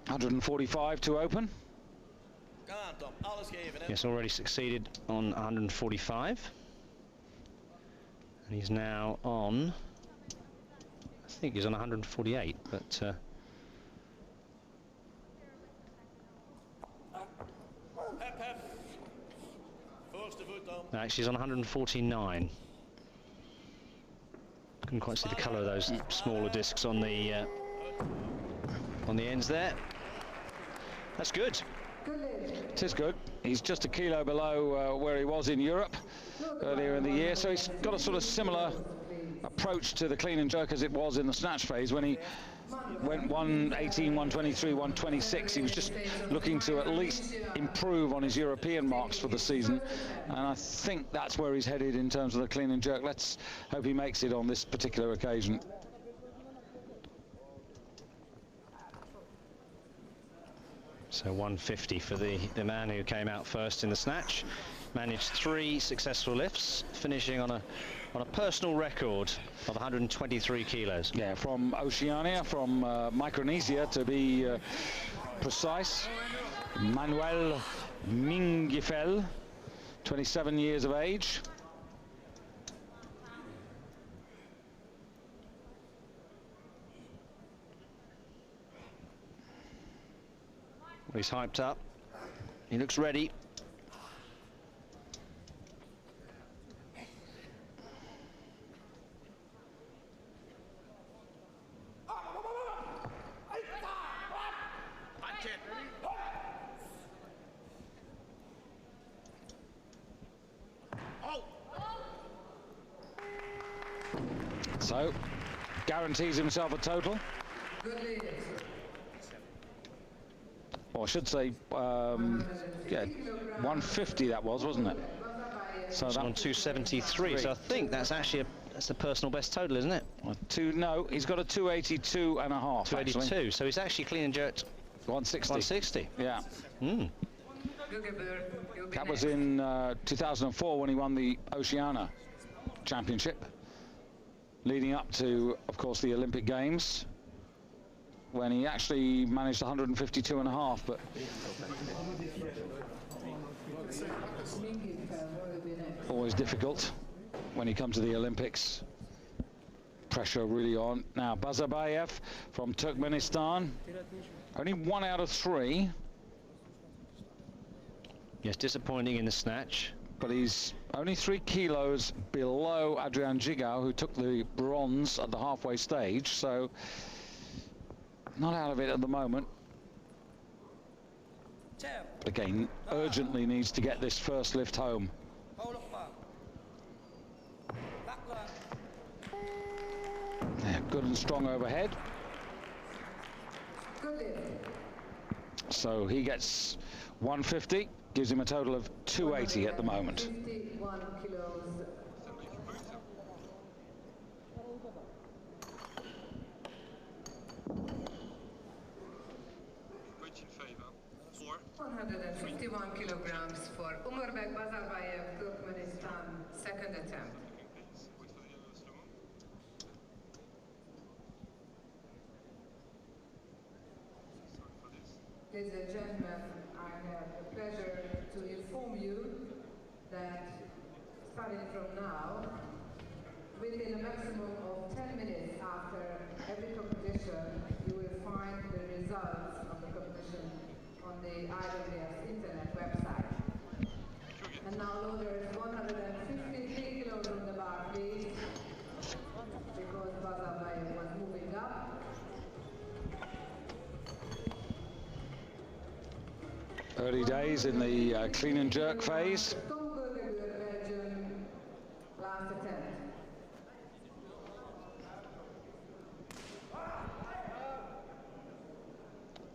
145 to open. Yes, already succeeded on 145. And he's now on, I think he's on 148, but actually he's on 149. Couldn't quite see the colour of those smaller discs on the ends there. That's good. It is good. He's just a kilo below where he was in Europe earlier in the year, so he's got a sort of similar approach to the clean and jerk as it was in the snatch phase when he went 118, 123, 126. He was just looking to at least improve on his European marks for the season, and I think that's where he's headed in terms of the clean and jerk. Let's hope he makes it on this particular occasion. So 150 for the man who came out first in the snatch. Managed 3 successful lifts, finishing on a personal record of 123 kilos. Yeah, from Oceania, from Micronesia to be precise. Manuel Mingifel, 27 years of age. Well, he's hyped up. He looks ready. So, guarantees himself a total. Or I should say, yeah, 150 that was, wasn't it? So He's on 273. So I think that's actually that's a personal best total, isn't it? No, he's got a 282 and a half. 282. Actually. So he's actually clean and jerked 160. 160. Yeah. Mm. That was in 2004 when he won the Oceania Championship, leading up to, of course, the Olympic Games, when he actually managed 152 and a half, but always difficult when you come to the Olympics. Pressure really on. Now Bazabayev from Turkmenistan, only 1 out of 3. Yes, disappointing in the snatch. But he's only 3 kilos below Adrian Gigao, who took the bronze at the halfway stage, so not out of it at the moment. Again, urgently needs to get this first lift home. Yeah, good and strong overhead. So he gets 150, gives him a total of 280 at the moment. Point in favor. 4. 151 kilograms for Umarбек Bazabayev, Turkmenistan, second attempt. Please wait for the slow-mo. Sorry for this. Ladies and gentlemen, I have the pleasure to inform you that starting from now, within a maximum of 10 minutes after every competition, you will find the results of the competition on the IWF internet website. And now loaders 153 kilos on the bar, please, because Bazabayev was moving up. Early days in the clean and jerk phase. Last attempt.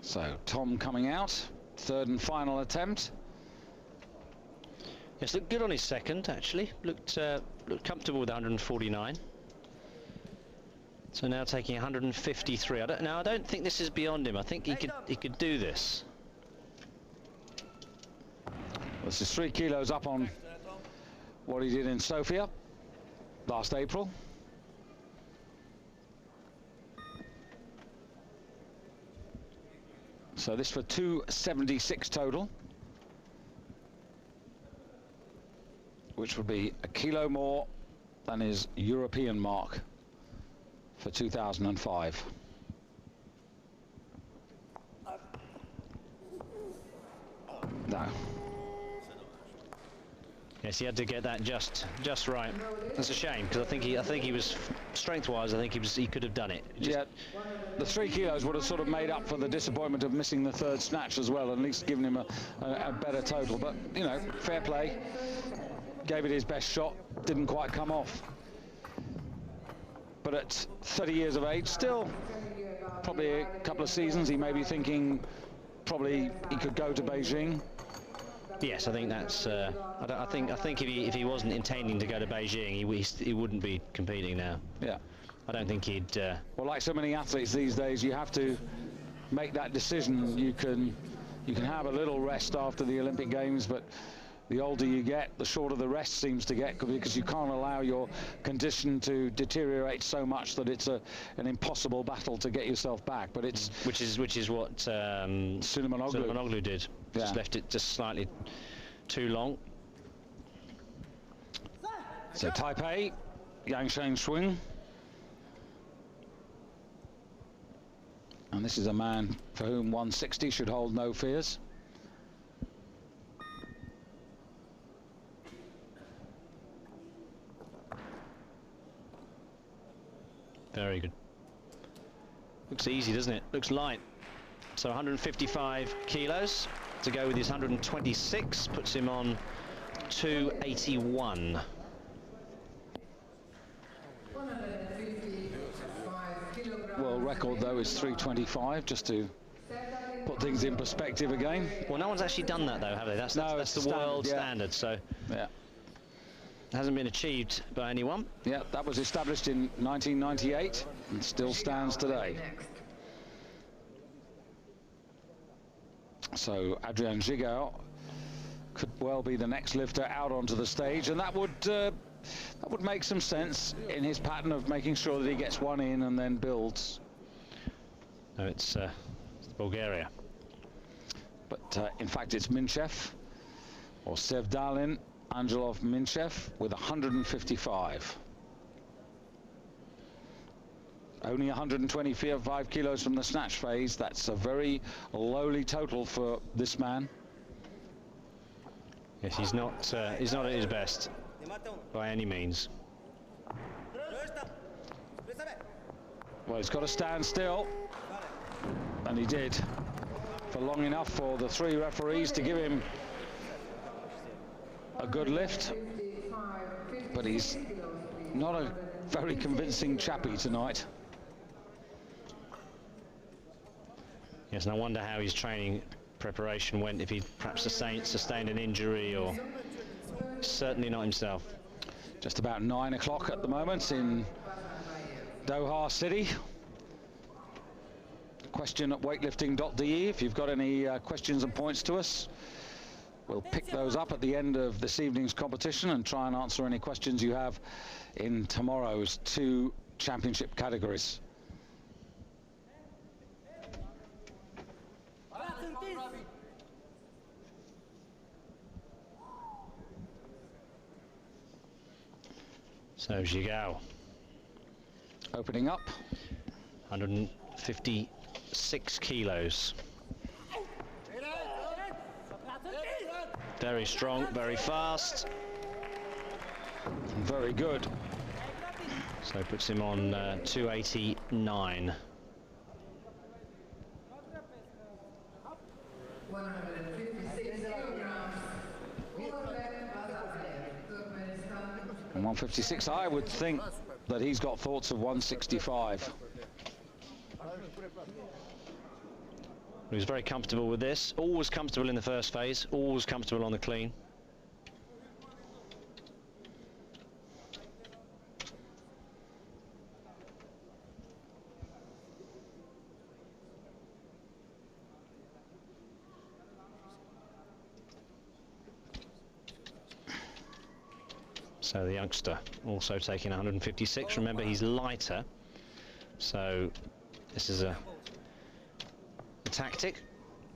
So Tom coming out, third and final attempt. Yes, looked good on his second, actually. Looked comfortable with 149. So now taking 153. I don't think this is beyond him. I think he could do this. This is 3 kilos up on what he did in Sofia last April. So this for 276 total, which would be a kilo more than his European mark for 2005. No. Yes, he had to get that just right. That's a shame, because I think he was strength-wise. I think he could have done it. Yeah, the 3 kilos would have sort of made up for the disappointment of missing the third snatch as well, at least giving him a better total. But you know, fair play. Gave it his best shot. Didn't quite come off. But at 30 years of age, still probably a couple of seasons, he may be thinking probably he could go to Beijing. Yes, I think that's. I think if he wasn't intending to go to Beijing, he wouldn't be competing now. Yeah. I don't think he'd. Well, like so many athletes these days, you have to make that decision. You can have a little rest after the Olympic Games, but the older you get, the shorter the rest seems to get, because you can't allow your condition to deteriorate so much that it's an impossible battle to get yourself back. But it's which is what Suleymanoglu did. Yeah. Just left it just slightly too long. So Taipei, Yangshan Swing. And this is a man for whom 160 should hold no fears. Very good. Looks easy, doesn't it? Looks light. So 155 kilos to go with his 126, puts him on 281. World record though is 325, just to put things in perspective again. Well, no one's actually done that though, have they? That's the world standard. So yeah. hasn't been achieved by anyone. Yeah, that was established in 1998 and still stands today. So Adrian Gigao could well be the next lifter out onto the stage, and that would make some sense in his pattern of making sure that he gets one in and then builds. No, it's Bulgaria. But in fact, it's Minchev, or Sevdalin Angelov Minchev, with 155. Only 125 kilos from the snatch phase. That's a very lowly total for this man. Yes, he's not at his best by any means. Well, he's got to stand still, and he did for long enough for the three referees to give him a good lift, but he's not a very convincing chappie tonight. Yes, no wonder how his training preparation went, if he perhaps sustained an injury, or certainly not himself. Just about 9 o'clock at the moment in Doha City. Question at weightlifting.de if you've got any questions and points to us. We'll pick those up at the end of this evening's competition and try and answer any questions you have in tomorrow's 2 championship categories. So Gigao opening up. 156 kilos. Very strong, very fast. Very good. So puts him on 289. 156, I would think that he's got thoughts of 165. He was very comfortable with this, always comfortable in the first phase, always comfortable on the clean. So the youngster also taking 156. Remember, he's lighter, so this is a tactic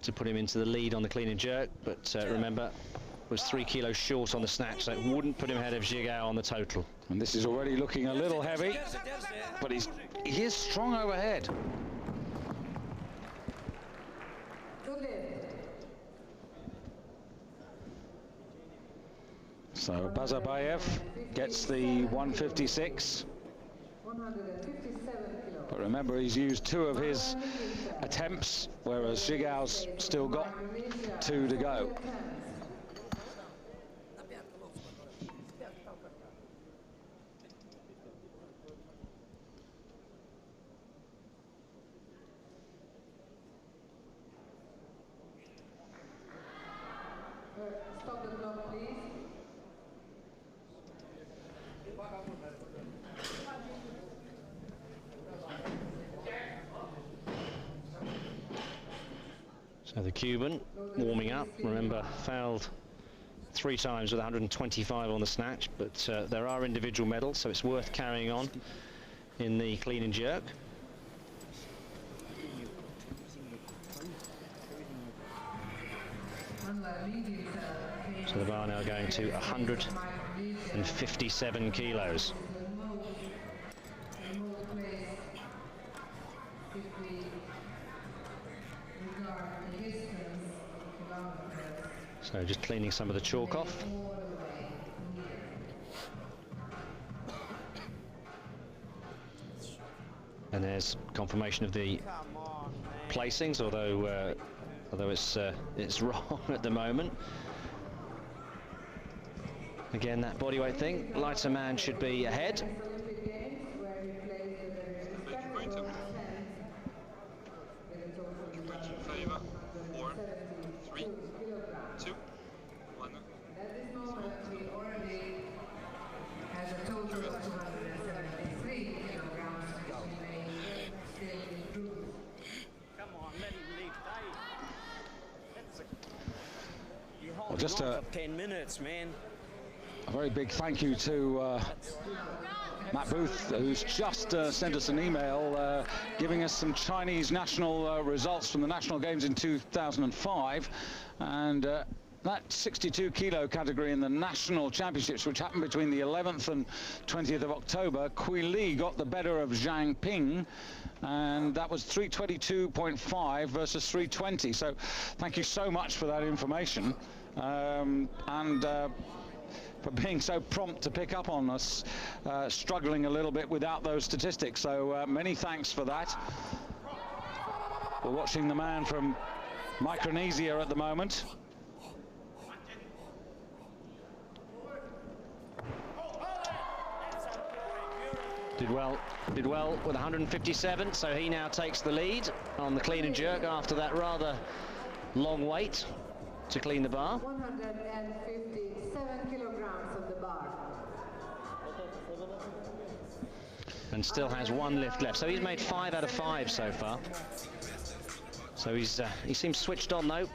to put him into the lead on the clean and jerk, but remember, was 3 kilos short on the snatch, so it wouldn't put him ahead of Gigao on the total. And this is already looking a little heavy, but he is strong overhead. So Bazabayev gets the 156. But remember, he's used 2 of his attempts, whereas Gigao's still got 2 to go. Stop the clock, please. So the Cuban warming up, remember, failed 3 times with 125 on the snatch, but there are individual medals, so it's worth carrying on in the clean and jerk. So the bar now going to 157 kilos. So just cleaning some of the chalk off. And there's confirmation of the placings, although it's wrong at the moment. Again, that bodyweight thing, lighter man should be ahead. Favor, 4, 3, 2, 1. Well, just a 10 minutes, man. A very big thank you to Matt Booth, who's just sent us an email giving us some Chinese national results from the National Games in 2005, and that 62 kilo category in the national championships, which happened between the 11th and 20th of October, Kui Li got the better of Zhang Ping, and that was 322.5 versus 320. So thank you so much for that information, and for being so prompt to pick up on us struggling a little bit without those statistics. So many thanks for that. We're watching the man from Micronesia at the moment. Did well with 157, so he now takes the lead on the clean and jerk after that rather long wait to clean the bar. 157 kilograms of the bar. And still has one lift left, so he's made 5 out of 5 so far. So he seems switched on though.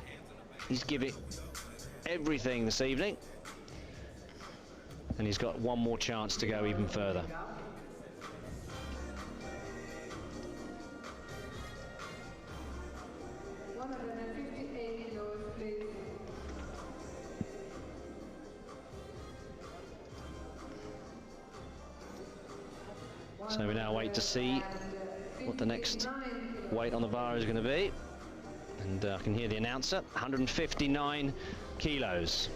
He's given it everything this evening, and he's got one more chance to go even further. So we now wait to see what the next weight on the bar is going to be. And I can hear the announcer, 159 kilos.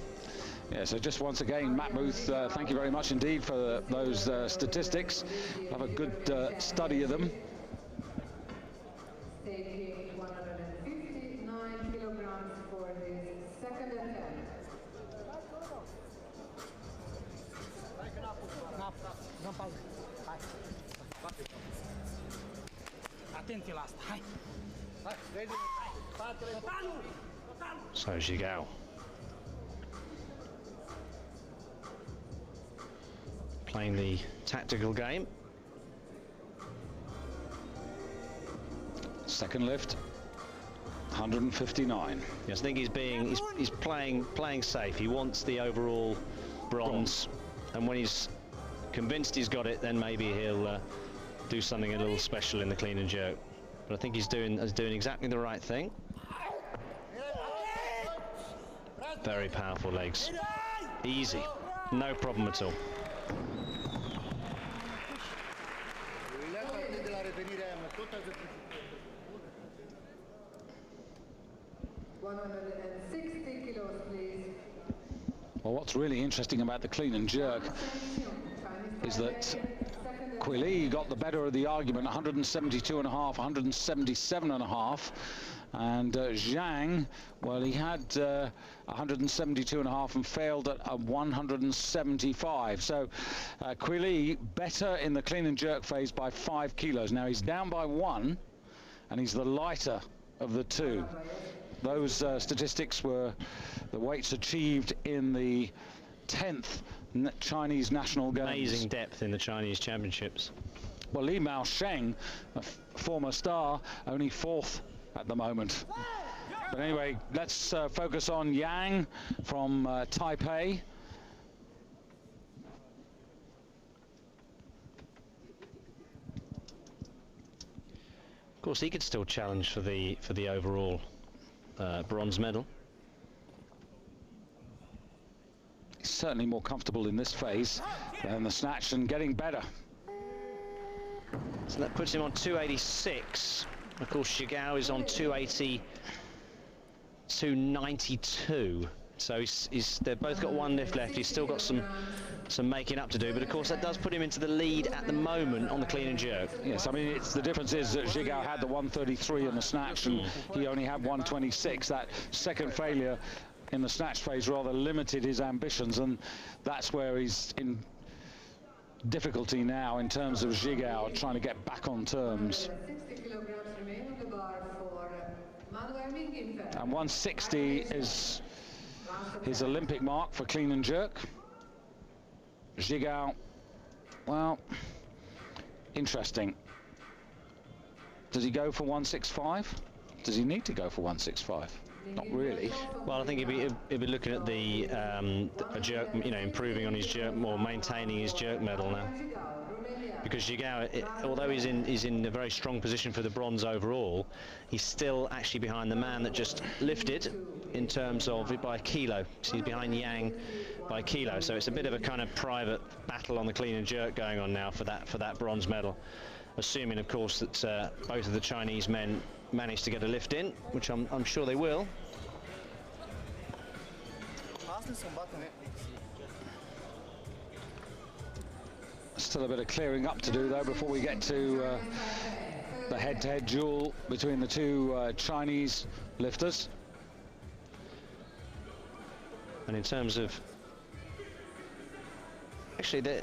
Yeah, so just once again, Matt Booth, thank you very much indeed for those statistics. Have a good study of them. Taking 159 kilograms for his second attempt. So Zhigao. Playing the tactical game. Second lift, 159. Yes, I think he's playing safe. He wants the overall bronze, and when he's convinced he's got it, then maybe he'll do something a little special in the clean and jerk. But I think he's doing exactly the right thing. Very powerful legs. Easy, no problem at all. Well, what's really interesting about the clean and jerk is that Kui Li got the better of the argument, 172.5, 177.5, and Zhang, well, he had 172.5 and failed at a 175. So Kui Li better in the clean and jerk phase by 5 kilos. Now he's down by 1, and he's the lighter of the two. Those statistics were the weights achieved in the 10th Chinese National Games. Amazing depth in the Chinese Championships. Well, Li Mao Sheng, a former star, only 4th at the moment. But anyway, let's focus on Yang from Taipei. Of course, he could still challenge for the overall bronze medal. He's certainly more comfortable in this phase than the snatch, and getting better. So that puts him on 286. Of course, Zhigao is on 280, 292. So they've both got one lift left. He's still got some making up to do, but of course that does put him into the lead at the moment on the clean and jerk. Yes, I mean, the difference is that Zhigao had the 133 in the snatch, and he only had 126. That second failure in the snatch phase rather limited his ambitions, and that's where he's in difficulty now in terms of Zhigao trying to get back on terms. 60 kilograms remain on the bar for and 160 is his Olympic mark for clean and jerk. Zhigao, well, interesting. Does he go for 165? Does he need to go for 165? Not really. Well, I think he'd be looking at the a jerk, you know, improving on his jerk, or maintaining his jerk medal now. Because Jigawa, although he's in a very strong position for the bronze overall, he's still actually behind the man that just lifted in terms of by a kilo. So he's behind Yang by a kilo. So it's a bit of a kind of private battle on the clean and jerk going on now for that bronze medal. Assuming, of course, that both of the Chinese men manage to get a lift in, which I'm sure they will. Still a bit of clearing up to do though before we get to the head-to-head duel between the two Chinese lifters. And in terms of, actually,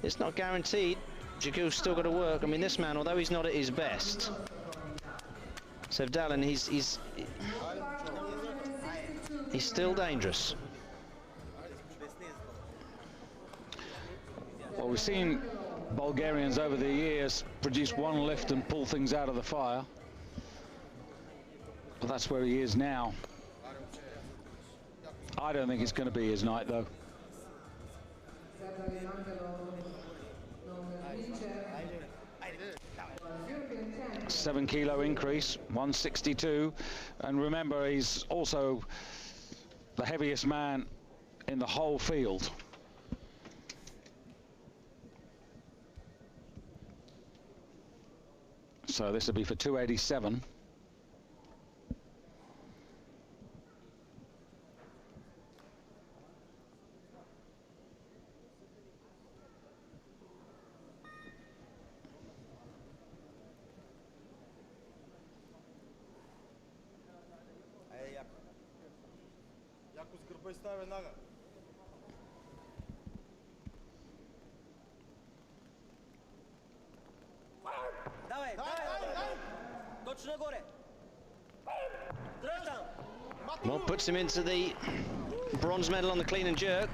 it's not guaranteed. Jigu's still got to work. I mean, this man, although he's not at his best, Sevdalin, he's still dangerous. Well, we've seen Bulgarians over the years produce one lift and pull things out of the fire. But that's where he is now. I don't think it's going to be his night, though. 7 kilo increase, 162. And remember, he's also the heaviest man in the whole field. So this will be for 287. Well, puts him into the bronze medal on the clean and jerk.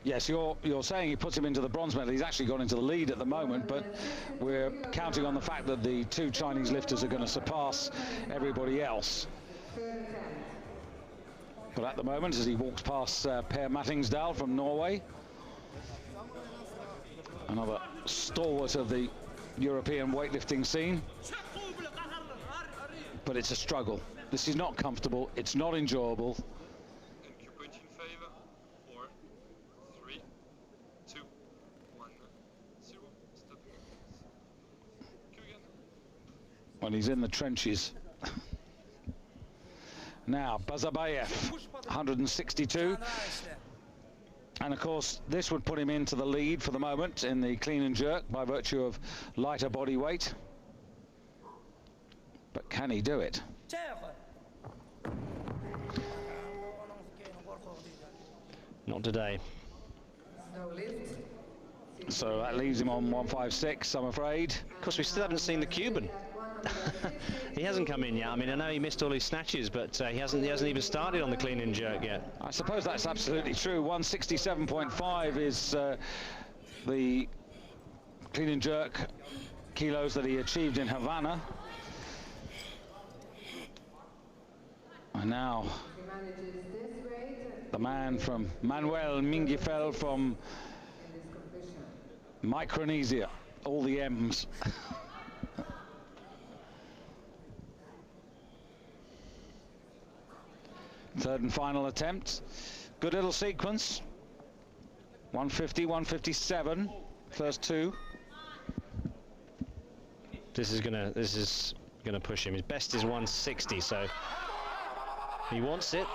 Yes, you're saying he puts him into the bronze medal. He's actually gone into the lead at the moment, but we're counting on the fact that the two Chinese lifters are going to surpass everybody else. But at the moment, as he walks past Per Mattingsdal from Norway, another stalwart of the European weightlifting scene. But it's a struggle. This is not comfortable. It's not enjoyable. In favor. 4, 3, 2, 1, 0. Step. Cue again. When he's in the trenches. Now, Bazabayev, 162. And of course, this would put him into the lead for the moment in the clean and jerk by virtue of lighter body weight. But can he do it? Not today. So that leaves him on 156, I'm afraid. Of course, we still haven't seen the Cuban. He hasn't come in yet. I mean, I know he missed all his snatches, but he hasn't even started on the clean and jerk yet. I suppose that's absolutely true. 167.5 is the clean and jerk kilos that he achieved in Havana. And now the man from Manuel Mingifel from Micronesia, all the M's. Third and final attempt. Good little sequence. 150, 157, first two. This is gonna push him. His best is 160, so he wants it.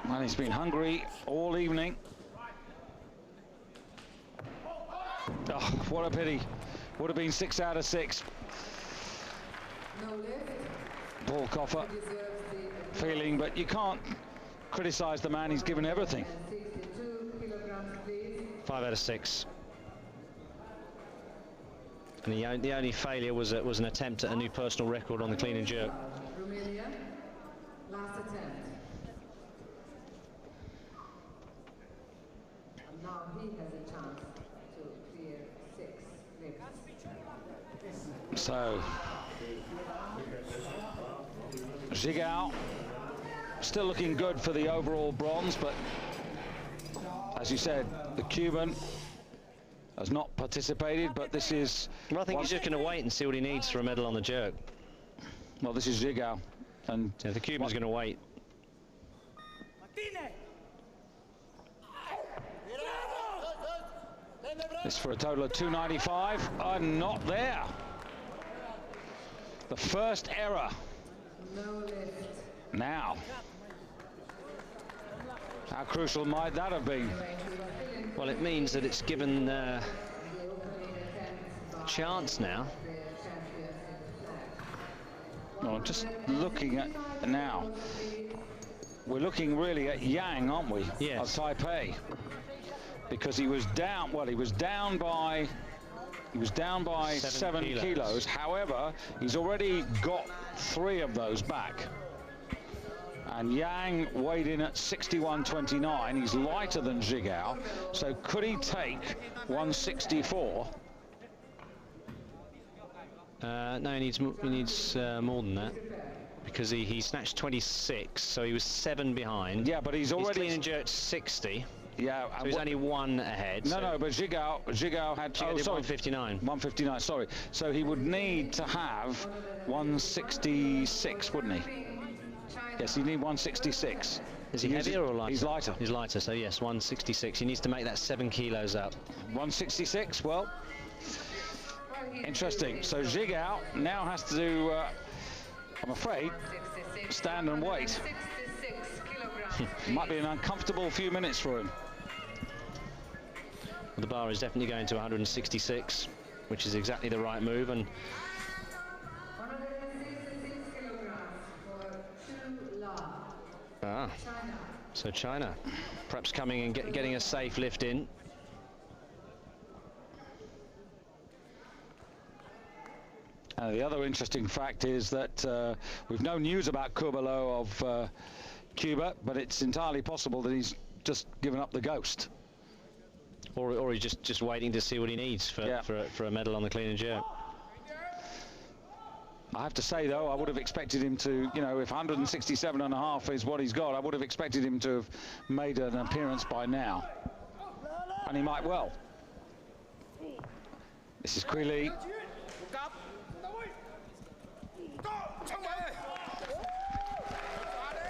Well, he's been hungry all evening. Oh, what a pity. Would have been 6 out of 6. Paul Coffer feeling, but you can't criticize the man. He's given everything. 5 out of 6. And the only failure was an attempt at a new personal record on the clean and jerk. Romania, last attempt. And now he has a chance to clear 6 lifts. So Zhigao still looking good for the overall bronze, but as you said, the Cuban has not participated, but this is... Well, I think he's just going to wait and see what he needs for a medal on the jerk. Well, this is Zhigao, and yeah, the Cuban's going to wait. This for a total of 295, and not there. The first error. Now, how crucial might that have been? Well, it means that it's given chance now. Well, just looking at now, we're looking really at Yang, aren't we? Yes. Of Taipei, because he was down. Well, he was down by 7 kilos. However, he's already got 3 of those back. And Yang weighed in at 61.29. He's lighter than Zhigao. So could he take 164? No, he needs more than that, because he snatched 26, so he was 7 behind. Yeah, but he's already clean and jerked 60. Yeah, so he's only 1 ahead. No, no, but Zhigao had 159. 159, sorry. So he would need to have 166, wouldn't he? Yes, he need 166. Is he heavier or lighter? He's lighter. He's lighter, so yes, 166. He needs to make that 7 kilos up. 166, well, interesting. So Zhigao now has to do, I'm afraid, stand and wait. Might be an uncomfortable few minutes for him. The bar is definitely going to 166, which is exactly the right move. And so China perhaps coming and getting a safe lift in. The other interesting fact is that we've no news about Curbelo of Cuba, but it's entirely possible that he's just given up the ghost. Or he's just waiting to see what he needs for a medal on the clean and jerk. I have to say, though, I would have expected him to, you know, if 167.5 is what he's got, I would have expected him to have made an appearance by now. And he might well. This is Kui Lee.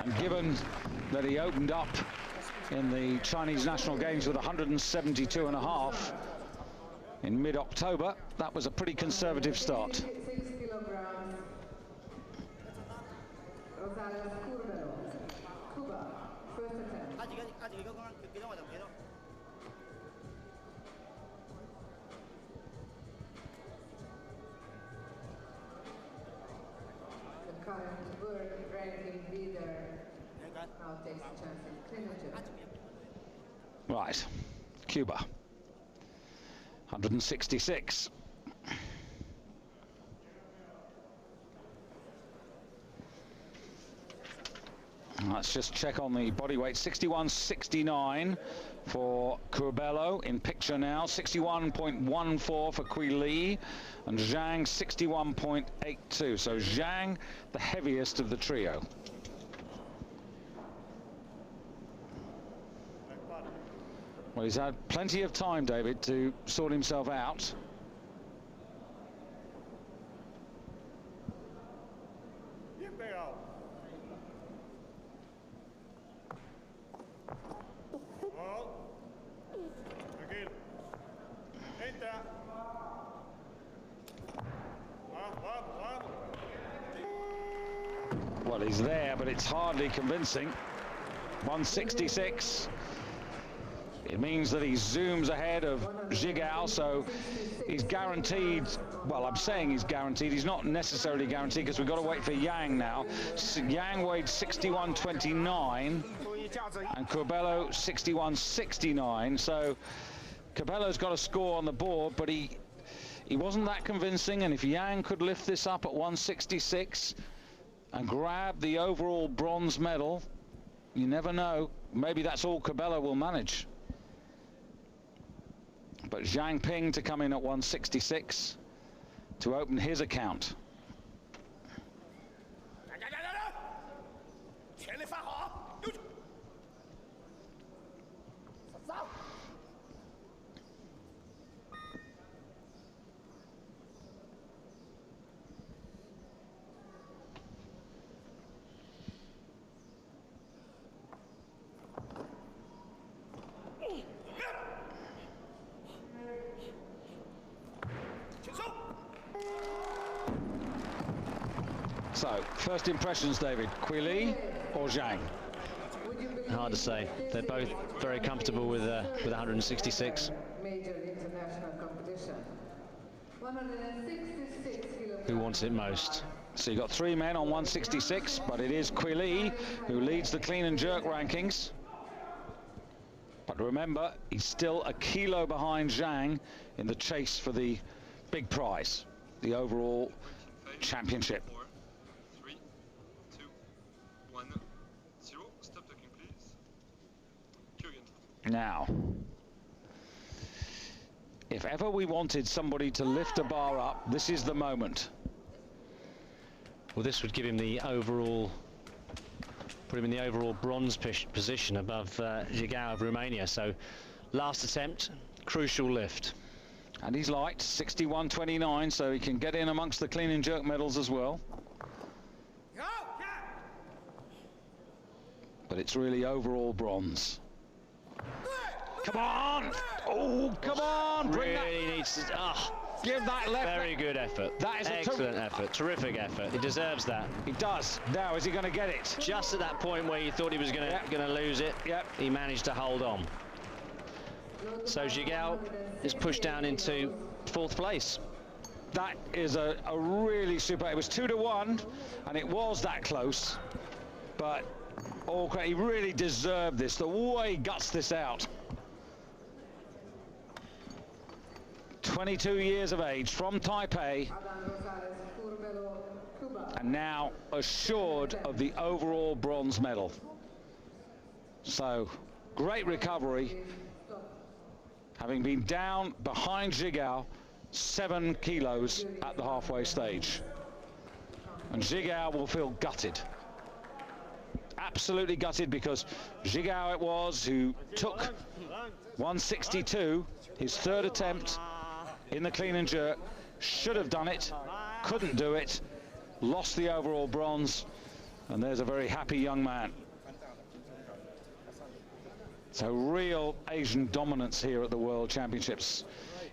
And given that he opened up in the Chinese National Games with 172.5 in mid-October, that was a pretty conservative start. Right, Cuba, 166. Let's just check on the body weight. 61.69 for Curbelo in picture now. 61.14 for Kui Lee, and Zhang 61.82. So Zhang, the heaviest of the trio. Well, he's had plenty of time, David, to sort himself out. Well, he's there, but it's hardly convincing. 166. It means that he zooms ahead of Zhigao, so he's guaranteed. Well, I'm saying he's guaranteed. He's not necessarily guaranteed, because we've got to wait for Yang now. Yang weighed 61.29 and Curbelo 61.69. So Curbelo's got a score on the board, but he wasn't that convincing. And if Yang could lift this up at 166 and grab the overall bronze medal, you never know. Maybe that's all Curbelo will manage. But Zhang Ping to come in at 166 to open his account. So, first impressions, David, Quili or Zhang? Hard to say. They're both very comfortable with 166. Major international competition. 166 kilograms. Who wants it most? So you've got 3 men on 166, but it is Quili who leads the clean and jerk rankings. But remember, he's still a kilo behind Zhang in the chase for the big prize, the overall championship. 4, 3, 2, 1, 0. Stop talking, please. Cuban. Now, if ever we wanted somebody to lift a bar up, this is the moment. Well, this would give him the overall, put him in the overall bronze position above Zhigao of Romania. So, last attempt, crucial lift. And he's light, 61.29, so he can get in amongst the clean and jerk medals as well. But it's really overall bronze. Come on! Oh, come on! Bring Really that. needs to... Give that left. Very good effort. That is excellent effort. Terrific effort. He deserves that. He does. Now, is he going to get it? Just at that point where you thought he was going to lose it, he managed to hold on. So Zhigao is pushed down into 4th place. That is a really super. It was 2-1, and it was that close. But he really deserved this. The way he guts this out. 22 years of age, from Taipei, and now assured of the overall bronze medal. So, great recovery, having been down behind Zhigao 7 kilos at the halfway stage. And Zhigao will feel gutted. Absolutely gutted, because Zhigao it was who took 162, his 3rd attempt in the clean and jerk, should have done it, couldn't do it, lost the overall bronze, and there's a very happy young man. So real Asian dominance here at the World Championships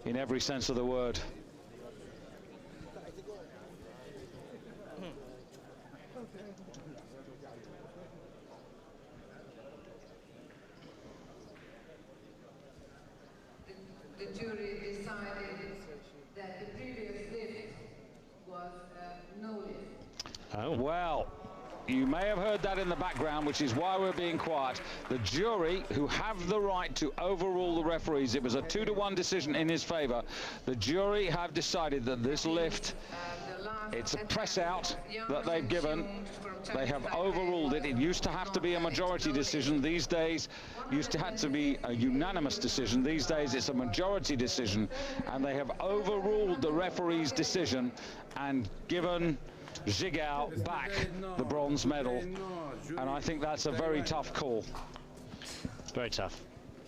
in every sense of the word. The jury decided that the previous lift was no lift. Oh, well, you may have heard that in the background, which is why we're being quiet. The jury, who have the right to overrule the referees, it was a 2-1 decision in his favor. The jury have decided that this lift, it's a press out that they've given. They have overruled it. It used to have to be a majority decision. These days, used to have to be a unanimous decision. These days, it's a majority decision. And they have overruled the referee's decision and given Zhigao back the bronze medal. And I think that's a very tough call. Very tough.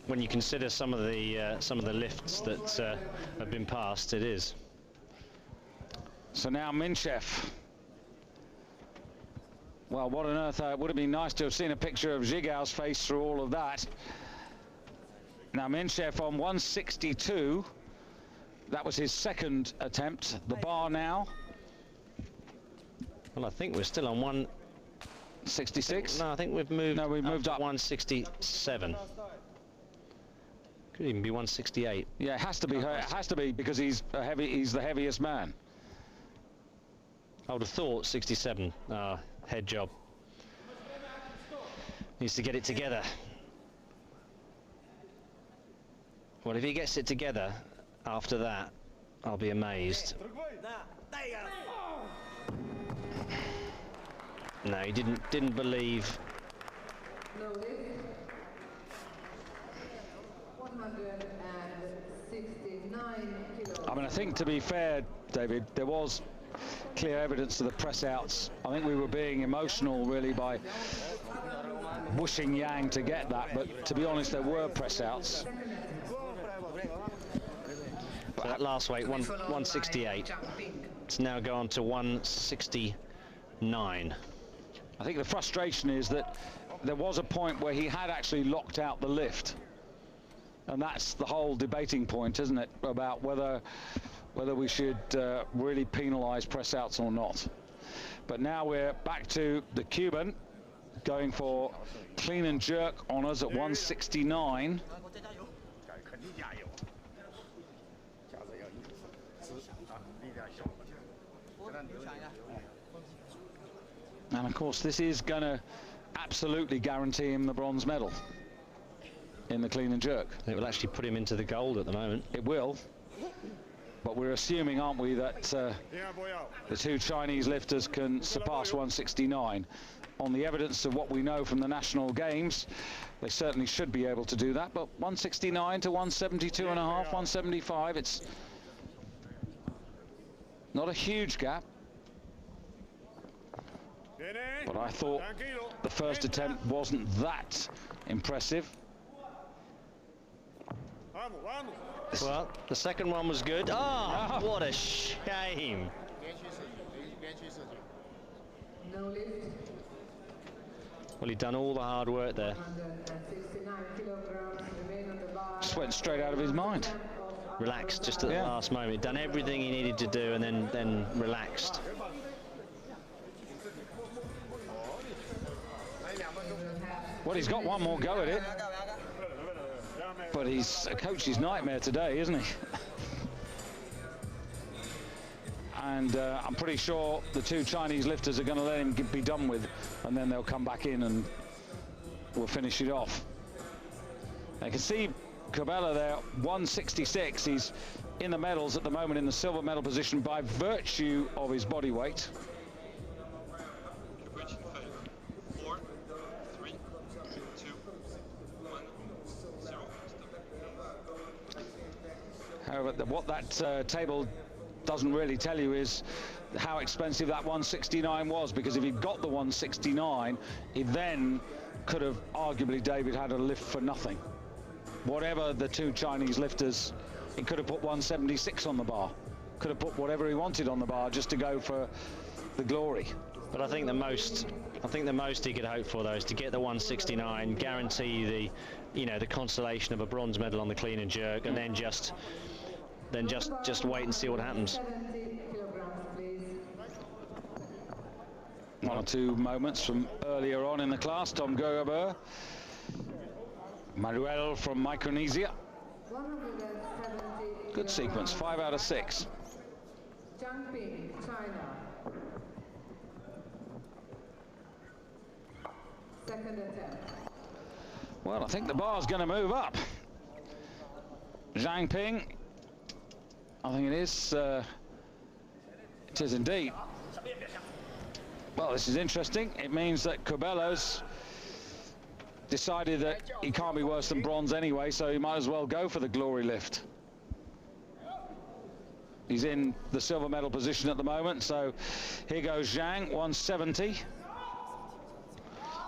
When you consider some of the lifts that have been passed, it is. So now Minchev. Well, what on earth, it would have been nice to have seen a picture of Zhigao's face through all of that. Now Minchev on 162. That was his 2nd attempt. The bar now. Well, I think we're still on 166. No, I think we've moved. No, we've moved up. 167. Could even be 168. Yeah, it has to be. It has to be, because he's the heaviest man. I would have thought 67. Head job. Needs to get it together. Well, if he gets it together after that, I'll be amazed. No, he didn't believe. No lift. 169 kilos. I mean, I think, to be fair, David, there was clear evidence of the press outs. I think we were being emotional really by wishing Yang to get that, but to be honest, there were press outs. So that last weight, 168. It's now gone to 169. I think the frustration is that there was a point where he had actually locked out the lift, and that's the whole debating point, isn't it, about whether we should really penalise press outs or not. But now we're back to the Cuban, going for clean and jerk honors at 169. And of course, this is going to absolutely guarantee him the bronze medal in the clean and jerk. It will actually put him into the gold at the moment. It will. But we're assuming, aren't we, that the two Chinese lifters can surpass 169. On the evidence of what we know from the national games, they certainly should be able to do that. But 169 to 172 and a half, 175, it's not a huge gap. But I thought the first attempt wasn't that impressive. Well, the second one was good. Oh, what a shame. No lift. Well, he'd done all the hard work there. 169 kilograms remain on the bar. Just went straight out of his mind. Relaxed just at the last moment. Done everything he needed to do and then relaxed. Well, he's got one more go at it. But he's a coach's nightmare today, isn't he? And I'm pretty sure the two Chinese lifters are going to let him be done with, and then they'll come back in and we'll finish it off. I can see Cabela there, 166. He's in the medals at the moment in the silver medal position by virtue of his body weight. However, what that table doesn't really tell you is how expensive that 169 was, because if he'd got the 169, he then could have arguably, David, had a lift for nothing. Whatever the two Chinese lifters, he could have put 176 on the bar, could have put whatever he wanted on the bar just to go for the glory. But I think the most he could hope for, though, is to get the 169, guarantee the, you know, the consolation of a bronze medal on the clean and jerk, and then just wait and see what happens. One or two moments from earlier on in the class. Tom Gerber, Manuel from Micronesia. Good sequence, 5 out of 6. Jumping, China. Second attempt. Well, I think the bar's going to move up. Zhang Ping, I think it is indeed. Well, this is interesting. It means that Cabela's decided that he can't be worse than bronze anyway, so he might as well go for the glory lift. He's in the silver medal position at the moment, so here goes Zhang, 170.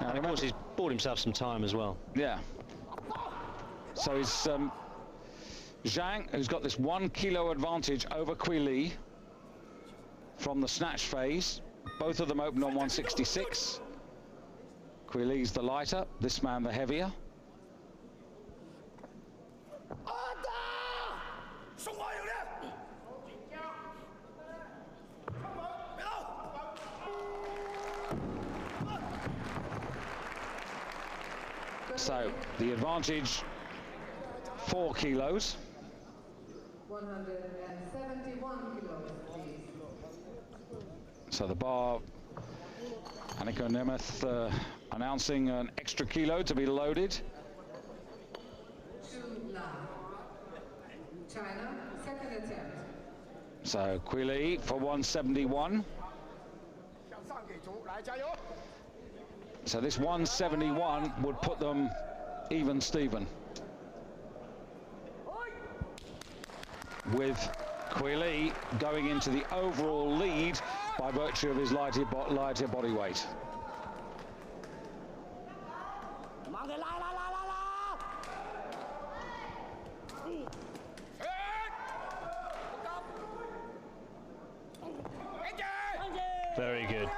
And of course, he's bought himself some time as well. Yeah. So he's Zhang, who's got this 1 kilo advantage over Kui Li from the snatch phase. Both of them opened on 166. Kui Li's the lighter, this man the heavier. So the advantage, 4 kilos. 171 kilos, please. So the bar, Annika Nemeth announcing an extra kilo to be loaded. China, second attempt. So Kui Li for 171. So this 171 would put them even Steven, with Kui Li going into the overall lead by virtue of his lighter body weight. Very good.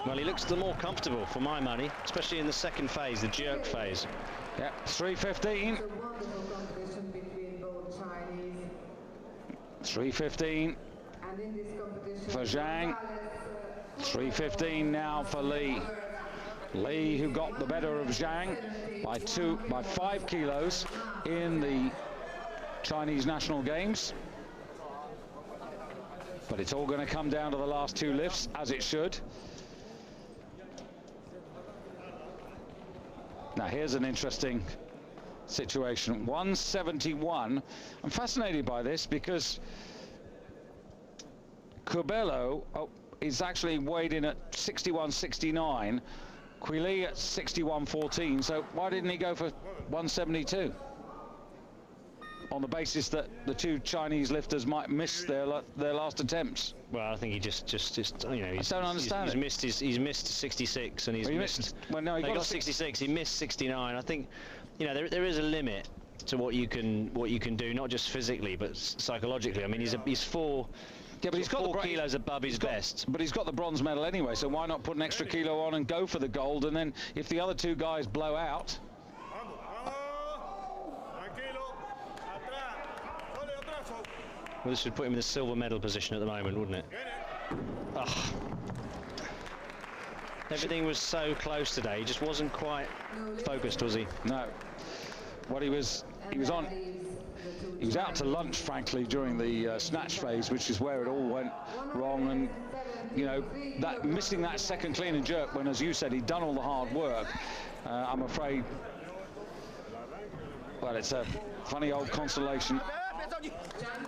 Well, he looks the more comfortable for my money, especially in the second phase, the jerk phase. Yep, 315. 315. And in this competition, for Zhang. 3:15 now for Li. Li, who got the better of Zhang by 5 kilos in the Chinese National Games. But it's all going to come down to the last 2 lifts, as it should. Now here's an interesting situation. 171. I'm fascinated by this because Curbelo is actually weighed in at 61.69. Quili at 61.14. So why didn't he go for 172? On the basis that the 2 Chinese lifters might miss their last attempts. Well, I think he just you know, I don't understand. He's missed 66 and he's missed. Well, no, he got 66. He missed 69. I think, you know, there is a limit to what you can do, not just physically but psychologically. I mean, he's 4. Yeah, but he's got 4 kilos above his best. But he's got the bronze medal anyway, so why not put an extra kilo on and go for the gold? And then if the other 2 guys blow out. Well, this would put him in the silver medal position at the moment, wouldn't it? Ugh. Everything was so close today. He just wasn't quite focused, was he? No. What he was out to lunch, frankly, during the snatch phase, which is where it all went wrong. And you know, that missing that second clean and jerk when, as you said, he'd done all the hard work. I'm afraid. Well, it's a funny old consolation.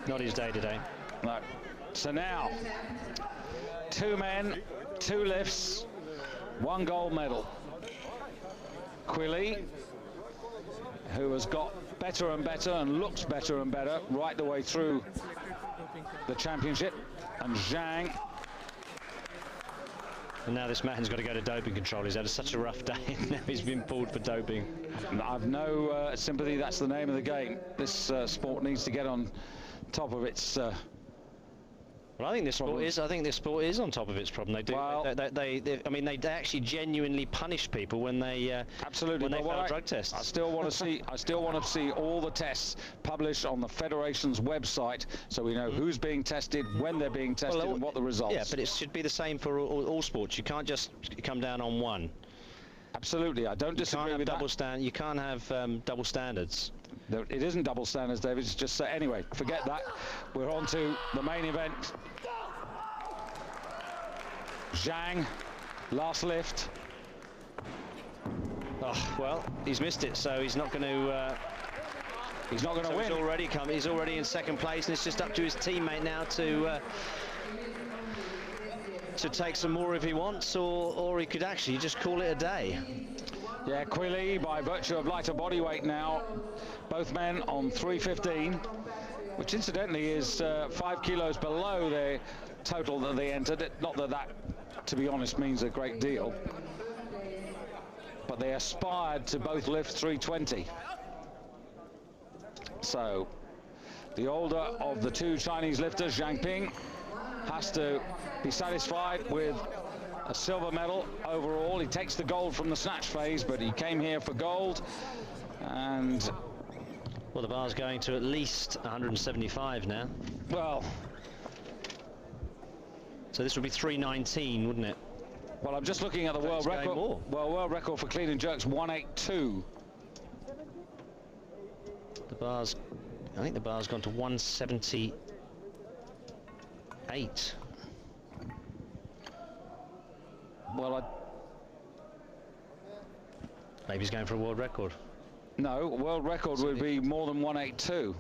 Not his day today. No. So now, 2 men, 2 lifts, 1 gold medal. Quili, who has got better and better and looks better and better right the way through the championship, and Zhang. And now this man's got to go to doping control. He's had such a rough day. Now he's been pulled for doping. I've no sympathy. That's the name of the game. This sport needs to get on top of its. Well, I think this sport is. I think this sport is on top of its problem. They do. Well, I mean, they actually genuinely punish people when they absolutely when they fail drug tests. I still want to see. I still want to see all the tests published on the federation's website, so we know who's being tested, when they're being tested, and what the results. Yeah, but it should be the same for all sports. You can't just come down on one. Absolutely, I don't disagree with that. You can't have double standards. It isn't double standards, David. It's just anyway. Forget that. We're on to the main event. Zhang, last lift. Oh, well, he's missed it, so he's not going to. He's not going to win. He's already in second place, and it's just up to his teammate now to take some more if he wants, or he could actually just call it a day. Yeah, Quili, by virtue of lighter body weight now, both men on 3:15, which incidentally is 5 kilos below their total that they entered. Not that, to be honest, means a great deal, but they aspired to both lift 320. So the older of the 2 Chinese lifters, Zhang Ping, has to be satisfied with a silver medal overall. He takes the gold from the snatch phase, but he came here for gold. And well, the bar's going to at least 175 now. Well, so this would be 319, wouldn't it? Well, I'm just looking at the world record. Well, world record for clean and jerks 182. I think the bar's gone to 178. Well, maybe he's going for a world record. No, world record would be more than 182.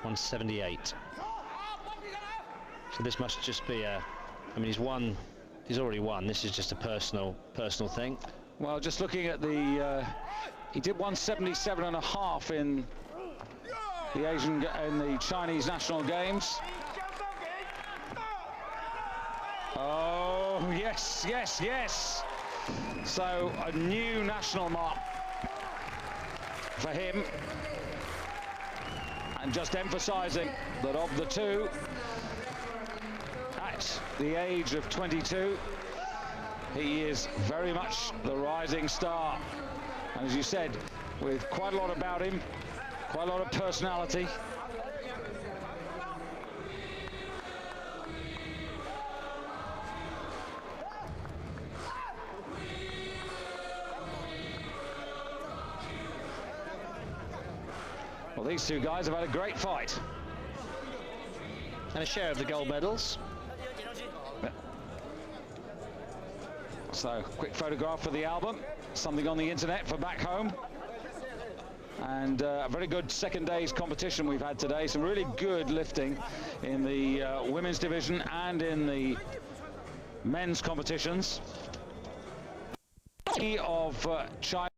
.178. So this must just be a. I mean, he's already won. This is just a personal thing. Well, just looking at the, he did 177.5 in the Chinese National Games. Oh yes, yes, yes. So a new national mark for him, and just emphasising that of the 2, the age of 22. He is very much the rising star. And as you said, with quite a lot about him, quite a lot of personality. Well, these two guys have had a great fight. And a share of the gold medals. So, quick photograph for the album, something on the internet for back home. And a very good second day's competition we've had today. Some really good lifting in the women's division and in the men's competitions. Of China.